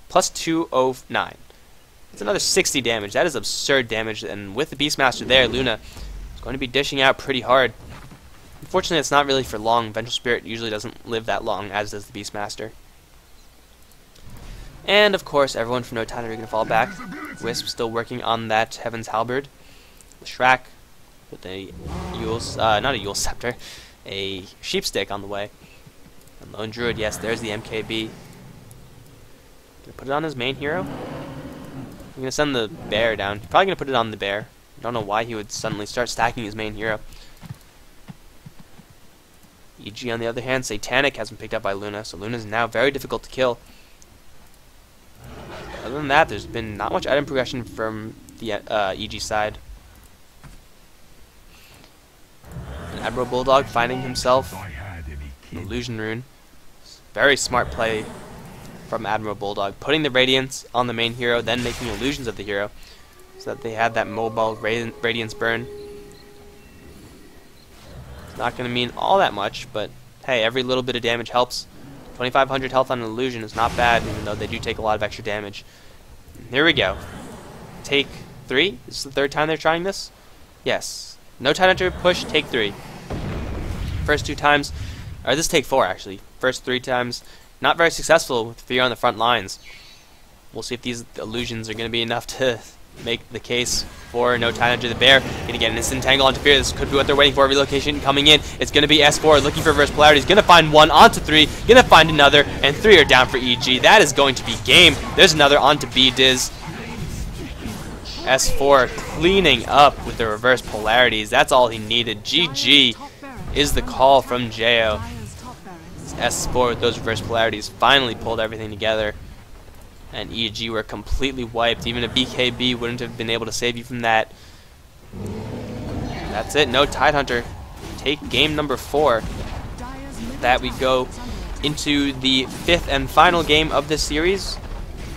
Plus 209. It's another 60 damage. That is absurd damage. And with the Beastmaster there, Luna is going to be dishing out pretty hard. Unfortunately, it's not really for long. Vengeful Spirit usually doesn't live that long, as does the Beastmaster. And, of course, everyone from No Tidehunter are going to fall back. Wisp still working on that Heaven's Halberd. The Shrek with a not a Yule Scepter, a Sheepstick on the way. And Lone Druid, yes, there's the MKB. Gonna put it on his main hero. I'm gonna send the bear down. Probably gonna put it on the bear. I don't know why he would suddenly start stacking his main hero. EG on the other hand, Satanic has been picked up by Luna, so Luna's now very difficult to kill. Other than that, there's been not much item progression from the EG side. And Admiral Bulldog finding himself an Illusion Rune. Very smart play from Admiral Bulldog, putting the Radiance on the main hero, then making illusions of the hero, so that they had that mobile Radiance burn. It's not going to mean all that much, but hey, every little bit of damage helps. 2500 health on an illusion is not bad, even though they do take a lot of extra damage. And here we go. Take 3? This is the third time they're trying this? Yes. No Tidehunter, push, take 3. First 2 times, Or this take 4, actually. First 3 times, not very successful with fear on the front lines. We'll see if these illusions are going to be enough to make the case for no time under the bear. Gonna get an instant tangle onto fear. This could be what they're waiting for. Relocation coming in. It's gonna be S4 looking for reverse polarity. He's gonna find one onto 3. Gonna find another, and 3 are down for EG. That is going to be game. There's another onto B Diz. S4 cleaning up with the reverse polarities. That's all he needed. GG is the call from JO. S4 with those reverse polarities finally pulled everything together. And EG were completely wiped. Even a BKB wouldn't have been able to save you from that. That's it. No Tidehunter. Take game number 4. That we go into the 5th and final game of this series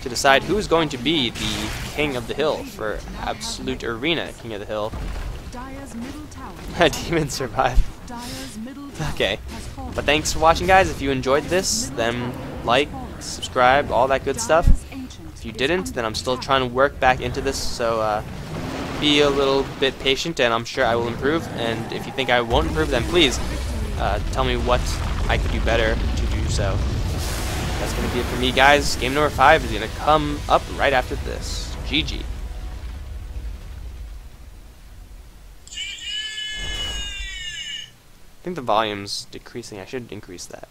to decide who's going to be the King of the Hill for Absolute Arena King of the Hill. Demon survived. Okay. But thanks for watching, guys. If you enjoyed this, then like, subscribe, all that good stuff. If you didn't, then I'm still trying to work back into this, so be a little bit patient, and I'm sure I will improve. And if you think I won't improve, then please tell me what I could do better to do so. That's going to be it for me, guys. Game number 5 is going to come up right after this. GG. I think the volume's decreasing. I should increase that.